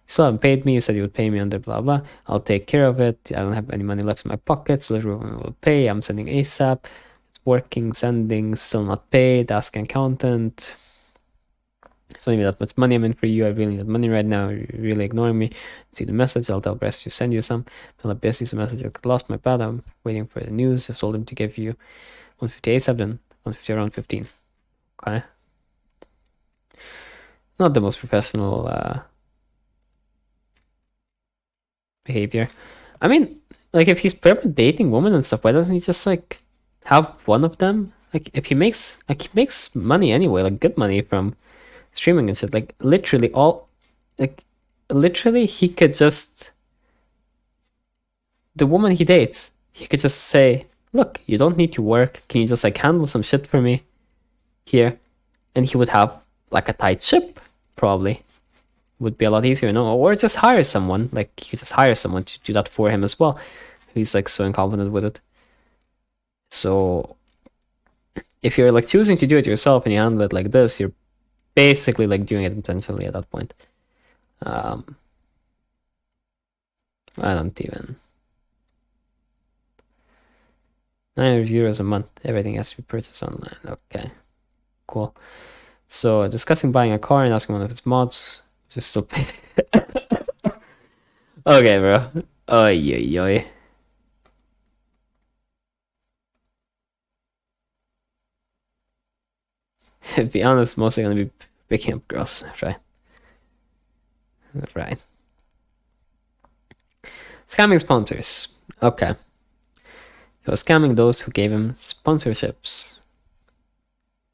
You still haven't paid me, you said you would pay me under blah blah. I'll take care of it. I don't have any money left in my pockets, so everyone will pay. I'm sending ASAP. It's working, sending, still not paid, ask an accountant. It's not even that much money I'm in for you. I really need money right now. You're really ignoring me. See the message. I'll tell Brest to send you some. I'll Bessie some message. I lost my pad. I'm waiting for the news. Just told him to give you 150 ASAP, then 150 around 15. Okay. Not the most professional behavior. I mean, like if he's probably dating women and stuff, why doesn't he just like have one of them? Like if he makes money anyway, like good money from streaming and shit. Like literally he could just, the woman he dates, he could just say, look, you don't need to work, can you just like handle some shit for me here? And he would have like a tight ship, probably. Would be a lot easier, no? Or just hire someone, like he just hire someone to do that for him as well. He's like so incompetent with it. So if you're like choosing to do it yourself and you handle it like this, you're basically like doing it intentionally at that point. I don't even. 900 euros a month. Everything has to be purchased online. Okay, cool. So discussing buying a car and asking one of his mods. Just still pay. Okay, bro. Oi, oi, oi. To be honest, mostly gonna be picking up girls, right? Right. Scamming sponsors. Okay. He was scamming those who gave him sponsorships.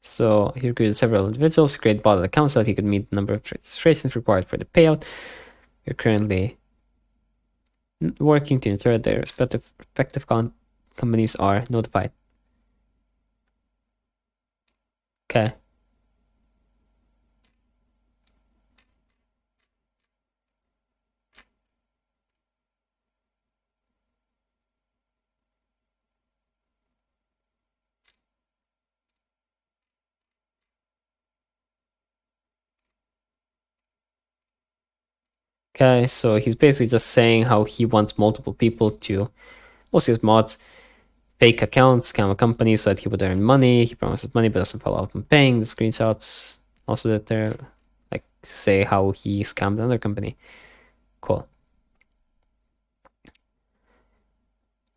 So he recruited several individuals to create botted accounts so that he could meet the number of registrations required for the payout. You're currently working to ensure their respective companies are notified. Okay. Okay, so he's basically just saying how he wants multiple people to, mostly his mods, fake accounts, scam a company so that he would earn money. He promises money but doesn't follow up on paying. The screenshots also that they're like say how he scammed another company. Cool.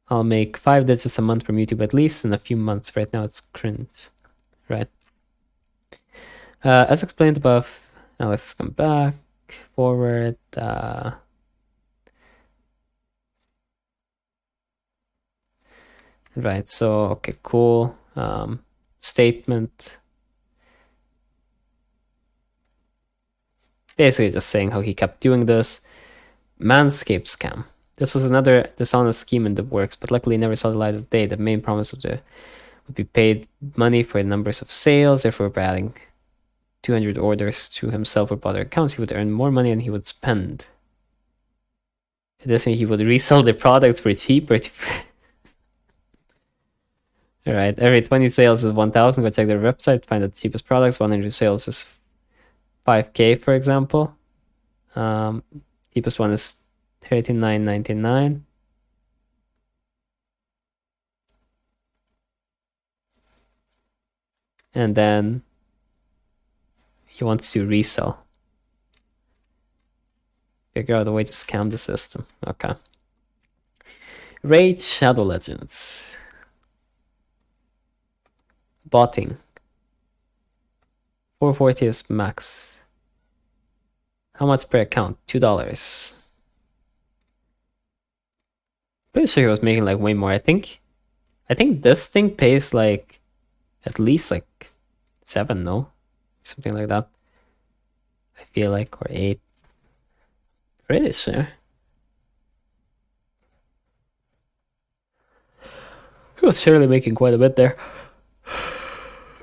I'll make 5 digits a month from YouTube at least in a few months. Right now it's cringe. Right. As explained above, now let's come back, forward. Right, so, okay, cool. Statement. Basically just saying how he kept doing this. Manscaped scam. This was another dishonest scheme in the works, but luckily never saw the light of day. The main promise of the would be paid money for numbers of sales, therefore by adding 200 orders to himself or other accounts, he would earn more money than he would spend. Additionally, he would resell the products for cheaper. Alright, every 20 sales is 1,000. Go check their website, find the cheapest products. 100 sales is 5K, for example. Cheapest one is $39.99. And then he wants to resell. Figure out a way to scam the system. Okay. Raid Shadow Legends. Botting. 440 is max. How much per account? $2. Pretty sure he was making like way more. I think this thing pays like at least like 7, no? Something like that. I feel like, or 8. Pretty sure. He was surely making quite a bit there.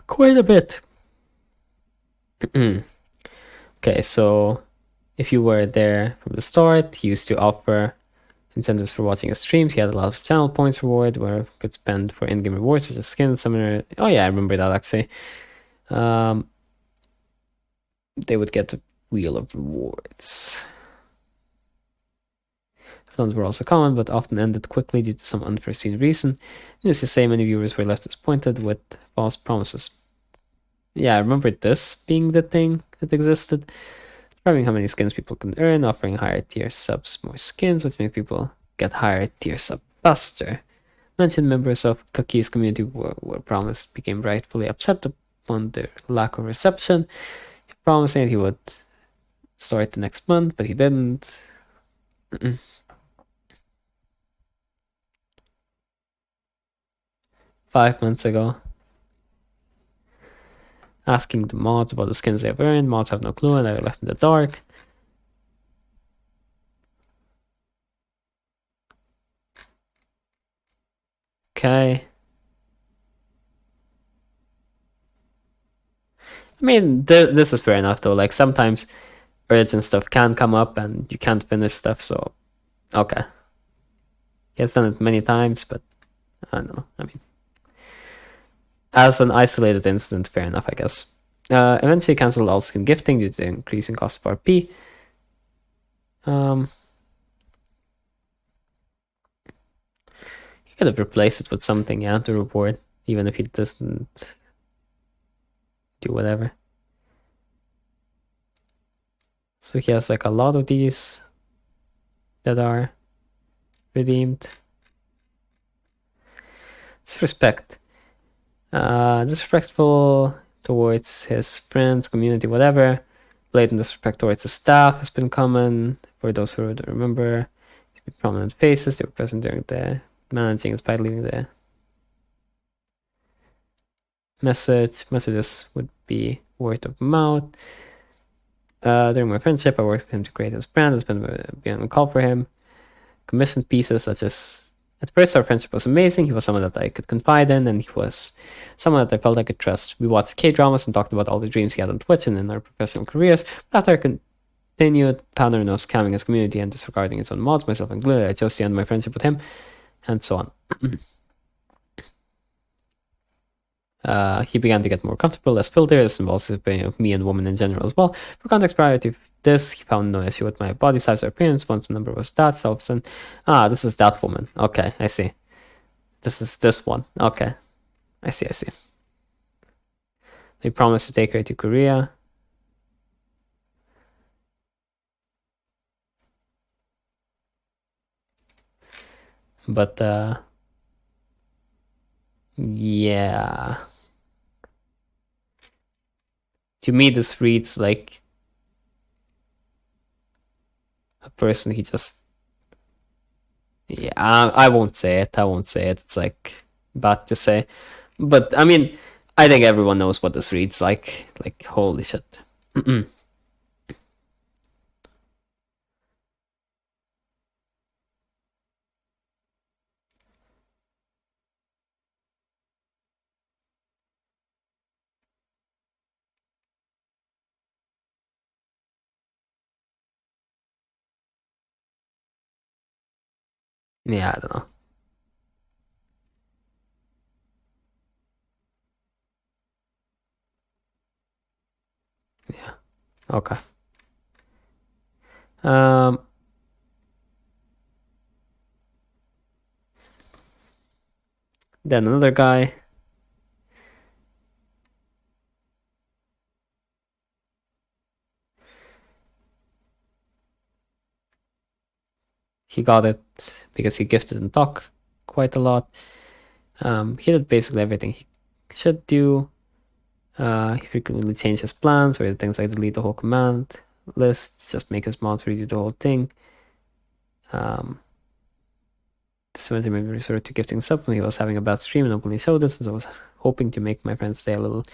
Quite a bit. Okay, so if you were there from the start, he used to offer incentives for watching his streams. He had a lot of channel points reward where you could spend for in-game rewards such as skins, summoner. Oh yeah, I remember that actually. They would get the wheel of rewards. Loans were also common, but often ended quickly due to some unforeseen reason. Needless to say, many viewers were left disappointed with false promises. Yeah, I remember this being the thing that existed. Describing how many skins people can earn, offering higher tier subs more skins, which make people get higher tier sub faster. Mentioned members of Cookie's community were promised became rightfully upset upon their lack of reception. He promised that he would start the next month, but he didn't. 5 months ago. Asking the mods about the skins they've earned. Mods have no clue and they're left in the dark. Okay. I mean, this is fair enough though. Like sometimes urgent stuff can come up and you can't finish stuff, so okay. He has done it many times, but I don't know. I mean, as an isolated incident, fair enough, I guess. Eventually canceled all skin gifting due to increasing cost of RP. You could have replaced it with something, yeah, to reward, even if he doesn't do whatever. So he has like a lot of these that are redeemed. Disrespect. Disrespectful towards his friends, community, whatever. Blatant disrespect towards the staff has been common. For those who don't remember, prominent faces, they were present during the managing despite leaving the messages would be word of mouth. During my friendship, I worked with him to create his brand. It's been on call for him. Commissioned pieces such as, at first our friendship was amazing. He was someone that I could confide in, and he was someone that I felt I could trust. We watched K-dramas and talked about all the dreams he had on Twitch and in our professional careers. But after I continued pattern of scamming his community and disregarding his own mods, myself included, I chose to end my friendship with him, and so on. He began to get more comfortable, less filters, and also me and women in general as well. For context prior to this, he found no issue with my body size or appearance. Once the number was that, so all of a sudden, this is that woman. Okay, I see. This is this one. Okay, I see. He promised to take her to Korea. But, yeah. To me, this reads like a person he just... Yeah, I won't say it. It's like bad to say. But, I mean, I think everyone knows what this reads like. Like, holy shit. Yeah, I don't know. Yeah. Okay. Um, then another guy. He got it because he gifted and talked quite a lot. He did basically everything he should do. He frequently changed his plans, or things like delete the whole command list, just make his mods redo the whole thing. This went to maybe resort to gifting sub when he was having a bad stream and openly showed this, and I was hoping to make my friends stay a little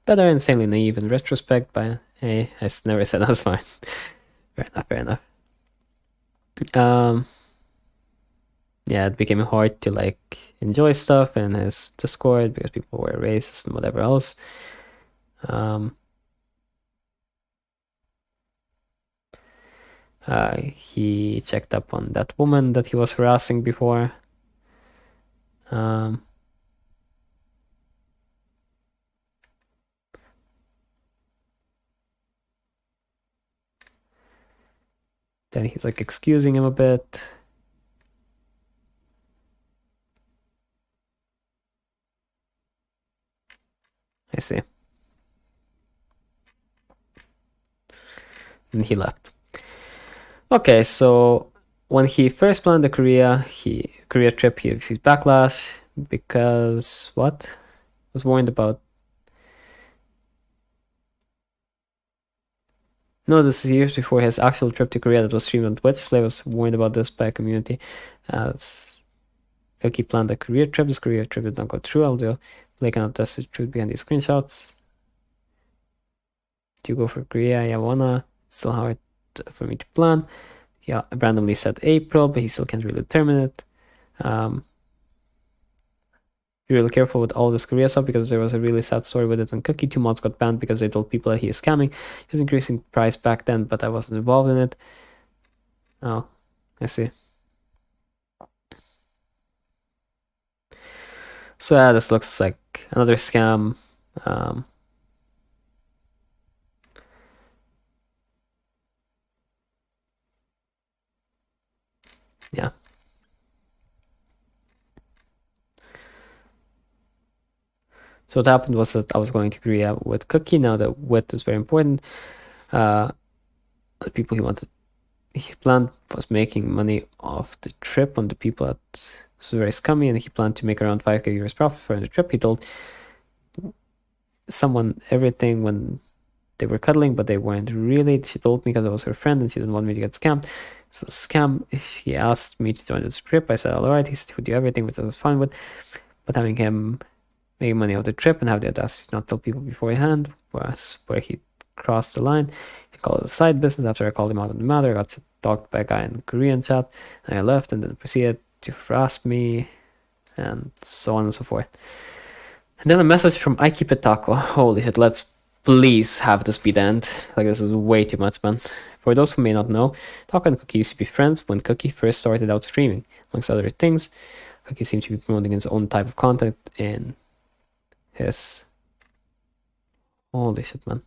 better, insanely naive in retrospect, but hey, I never said that's fine. Fair enough. Yeah, it became hard to like enjoy stuff in his Discord because people were racist and whatever else. He checked up on that woman that he was harassing before. Then he's like excusing him a bit. I see. And he left. Okay, so when he first planned the Korea trip, he received backlash because what? Was warned about. No, this is years before his actual trip to Korea that was streamed on Twitch. Slay was warned about this by a community. Cookie planned a Korea trip. This Korea trip did not go through. I'll do Blake cannot test the truth behind these screenshots. Do you go for Korea? Yeah, wanna. It's still hard for me to plan. Yeah, I randomly said April, but he still can't really determine it. Be really careful with all this Korea stuff because there was a really sad story with it on Cookie. 2 mods got banned because they told people that he is scamming. He was increasing price back then, but I wasn't involved in it. Oh, I see. So yeah, this looks like another scam. Yeah. So what happened was that I was going to Korea with Cookie. Now the width is very important. The people he planned was making money off the trip on the people that was very scummy, and he planned to make around 5k euros profit for the trip. He told someone everything when they were cuddling, but they weren't really. She told me because I was her friend and she didn't want me to get scammed. This was a scam. He asked me to join this trip. I said, all right. He said he would do everything, which I was fine with. But having him make money off the trip and have the audacity to not tell people beforehand was where he crossed the line. He called it a side business. After I called him out on the matter, I got talked by a guy in Korean chat, and I left and then proceeded to harass me and so on and so forth. And then a message from I Keep It Taco. Holy shit, let's please have this be the end. Like, this is way too much, man. For those who may not know, Taco and Cookie used to be friends when Cookie first started out streaming. Amongst other things, Cookie seemed to be promoting his own type of content in his... Holy shit, man.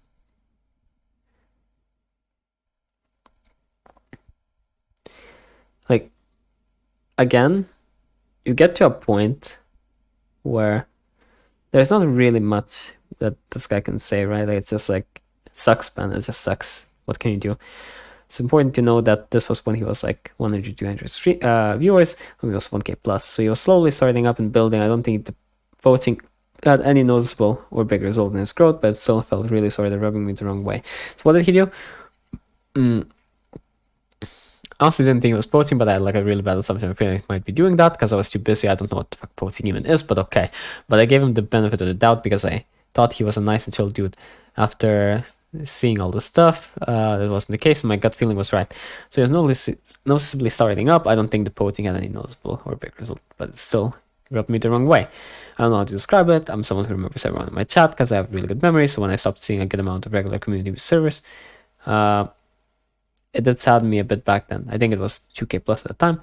Like, again, you get to a point where there's not really much that this guy can say, right? Like, it's just like, it sucks, man. It just sucks. What can you do? It's important to know that this was when he was like 100, 200 viewers, when he was 1K plus. So he was slowly starting up and building. I don't think the voting had any noticeable or big result in his growth, but it still felt really sort of rubbing me the wrong way. So what did he do? I honestly didn't think it was poaching, but I had like a really bad assumption of he might be doing that because I was too busy. I don't know what the fuck poaching even is, but okay. But I gave him the benefit of the doubt because I thought he was a nice and chill dude. After seeing all the stuff, that wasn't the case, and my gut feeling was right. So he was noticeably starting up. I don't think the poaching had any noticeable or big result, but it still rubbed me the wrong way. I don't know how to describe it. I'm someone who remembers everyone in my chat because I have really good memory. So when I stopped seeing a good amount of regular community servers, it did sadden me a bit back then. I think it was 2K plus at the time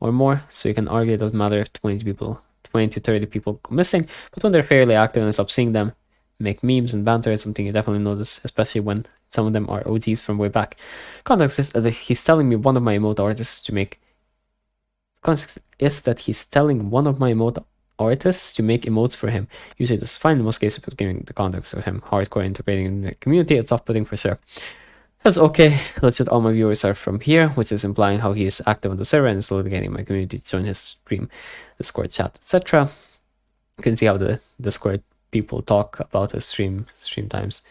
or more. So you can argue it doesn't matter if 20 to 30 people go missing, but when they're fairly active and I stop seeing them make memes and banter, it's something you definitely notice, especially when some of them are OGs from way back. Context is that he's telling me one of my emote artists to make... Context is that he's telling one of my emote artists to make emotes for him. Usually this is fine in most cases, but giving the context of him hardcore integrating in the community, it's off-putting for sure. That's okay. Let's say all my viewers are from here, which is implying how he is active on the server and is slowly getting my community to join his stream, Discord chat, etc. You can see how the Discord people talk about his stream times.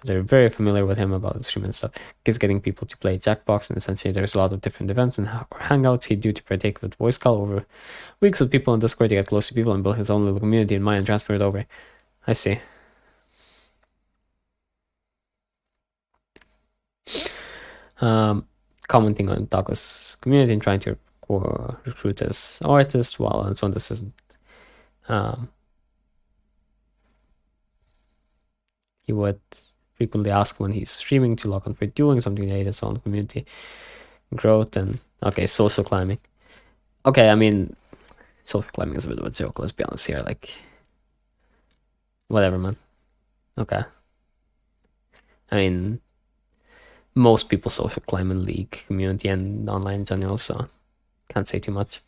They're very familiar with him about the stream and stuff. He's getting people to play Jackbox, and essentially there's a lot of different events and or hangouts he'd do to partake with voice call over weeks with people on Discord to get close to people and build his own little community in mind and transfer it over. I see. Commenting on Taco's community and trying to recruit as artist, while and so on. This isn't. He would frequently ask when he's streaming to log on for doing something to aid his own community growth. And okay, social climbing. Okay, I mean, social climbing is a bit of a joke, let's be honest here. Like, whatever, man. Okay. I mean, most people social climb in League community and online in general, so can't say too much.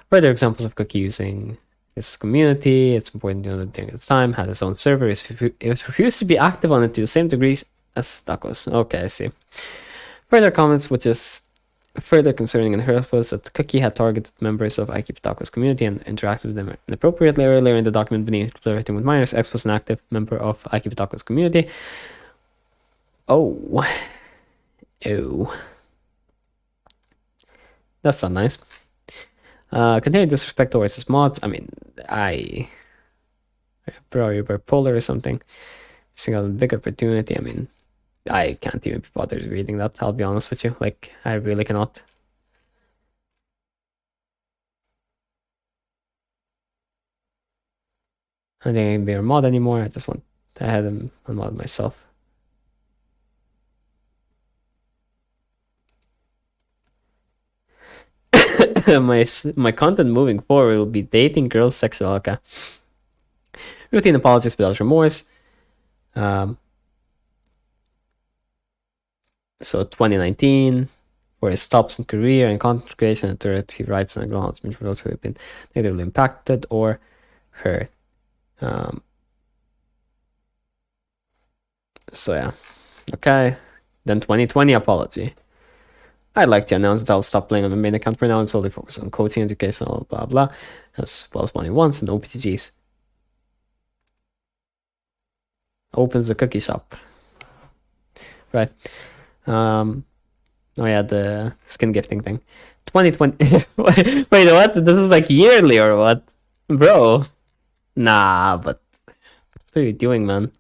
Further examples of Cookie using his community, it's important to know that during his time, had his own server, it was refused to be active on it to the same degree as Tacos. Okay, I see. Further comments, which is further concerning and hurtful, is that Cookie had targeted members of IKeep Tacos community and interacted with them inappropriately. Earlier in the document beneath flirting with minors, X was an active member of IKeep Tacos community. Oh. Ew. That's not nice. Continued disrespect towards his mods. I mean, bro, you're bipolar or something. Missing out on a big opportunity. I mean, I can't even be bothered reading that, I'll be honest with you. Like, I really cannot. I think I can be a mod anymore. I just want to have him unmod myself. my content moving forward will be dating girls, sexual. Okay. Routine apologies without remorse. So 2019, where his stops in career and content creation and third, he writes an acknowledgement for those who have been negatively impacted or hurt. So yeah, okay. Then 2020 apology. I'd like to announce that I'll stop playing on the main account for now and solely focus on coaching, educational, blah blah, as well as 1v1s and OPTGs. Opens the cookie shop. Right. Oh yeah, the skin gifting thing. 2020. Wait, what? This is like yearly or what? Bro. Nah, but what are you doing, man?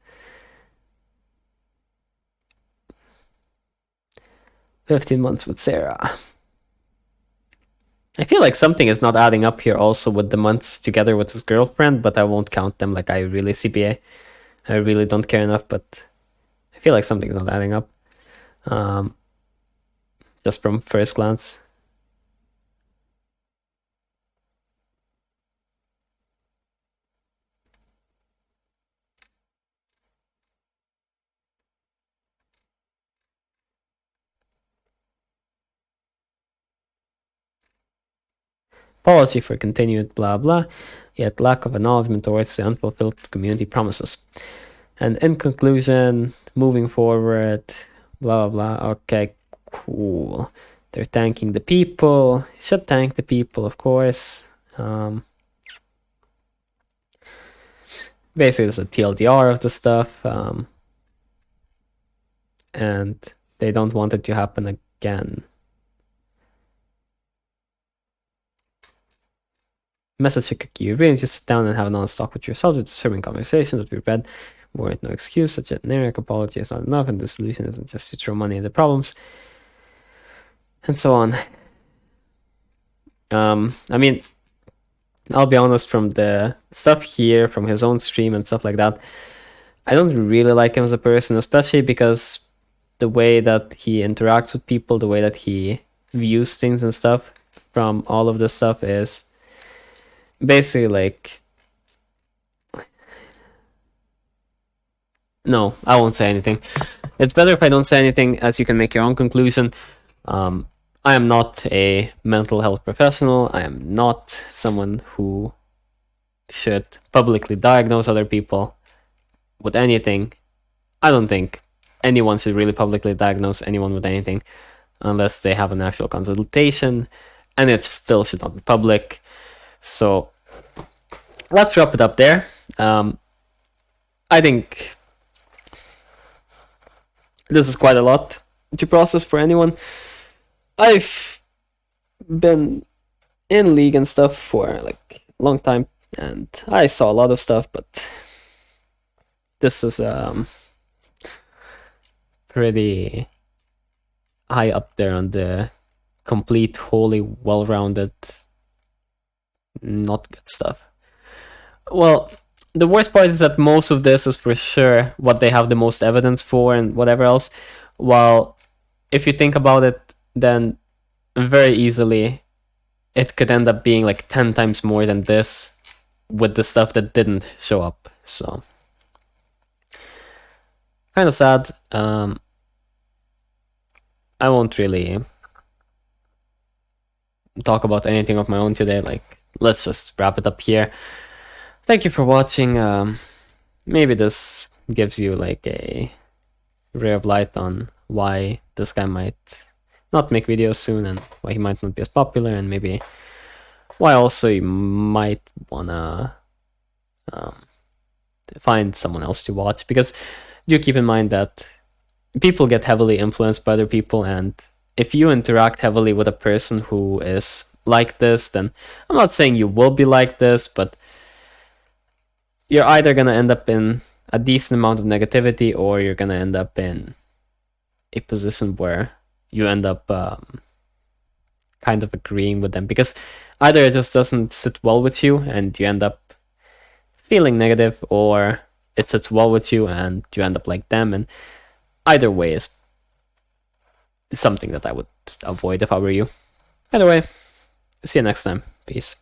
15 months with Sarah. I feel like something is not adding up here also with the months together with his girlfriend, but I won't count them. Like, I really CPA. I really don't care enough, but I feel like something's not adding up. Just from first glance. apology for continued blah blah, yet lack of acknowledgement towards the unfulfilled community promises. And in conclusion, moving forward, blah blah blah. Okay, cool. They're thanking the people. Should thank the people, of course. Basically, it's a TLDR of the stuff, and they don't want it to happen again. Message to Cookie. You really just sit down and have an honest talk with yourself. It's a disturbing conversation that we read. Warrant no excuse. Such a generic apology is not enough, and the solution isn't just to throw money at the problems, and so on. I mean, I'll be honest, from the stuff here, from his own stream and stuff like that, I don't really like him as a person, especially because the way that he interacts with people, the way that he views things and stuff from all of this stuff is basically like... No, I won't say anything. It's better if I don't say anything, as you can make your own conclusion. I am not a mental health professional. I am not someone who should publicly diagnose other people with anything. I don't think anyone should really publicly diagnose anyone with anything unless they have an actual consultation, and it still should not be public. So let's wrap it up there. I think this is quite a lot to process for anyone. I've been in League and stuff for like a long time, and I saw a lot of stuff, but this is pretty high up there on the complete, wholly well-rounded, not good stuff. Well, the worst part is that most of this is for sure what they have the most evidence for and whatever else, while if you think about it, then very easily it could end up being like 10 times more than this with the stuff that didn't show up. So kind of sad. I won't really talk about anything of my own today. Like, let's just wrap it up here. Thank you for watching. Maybe this gives you like a ray of light on why this guy might not make videos soon and why he might not be as popular, and maybe why also you might wanna find someone else to watch, because do keep in mind that people get heavily influenced by other people, and if you interact heavily with a person who is like this, then I'm not saying you will be like this, but you're either gonna end up in a decent amount of negativity, or you're gonna end up in a position where you end up kind of agreeing with them, because either it just doesn't sit well with you and you end up feeling negative, or it sits well with you and you end up like them, and either way is something that I would avoid if I were you. Either way, see you next time. Peace.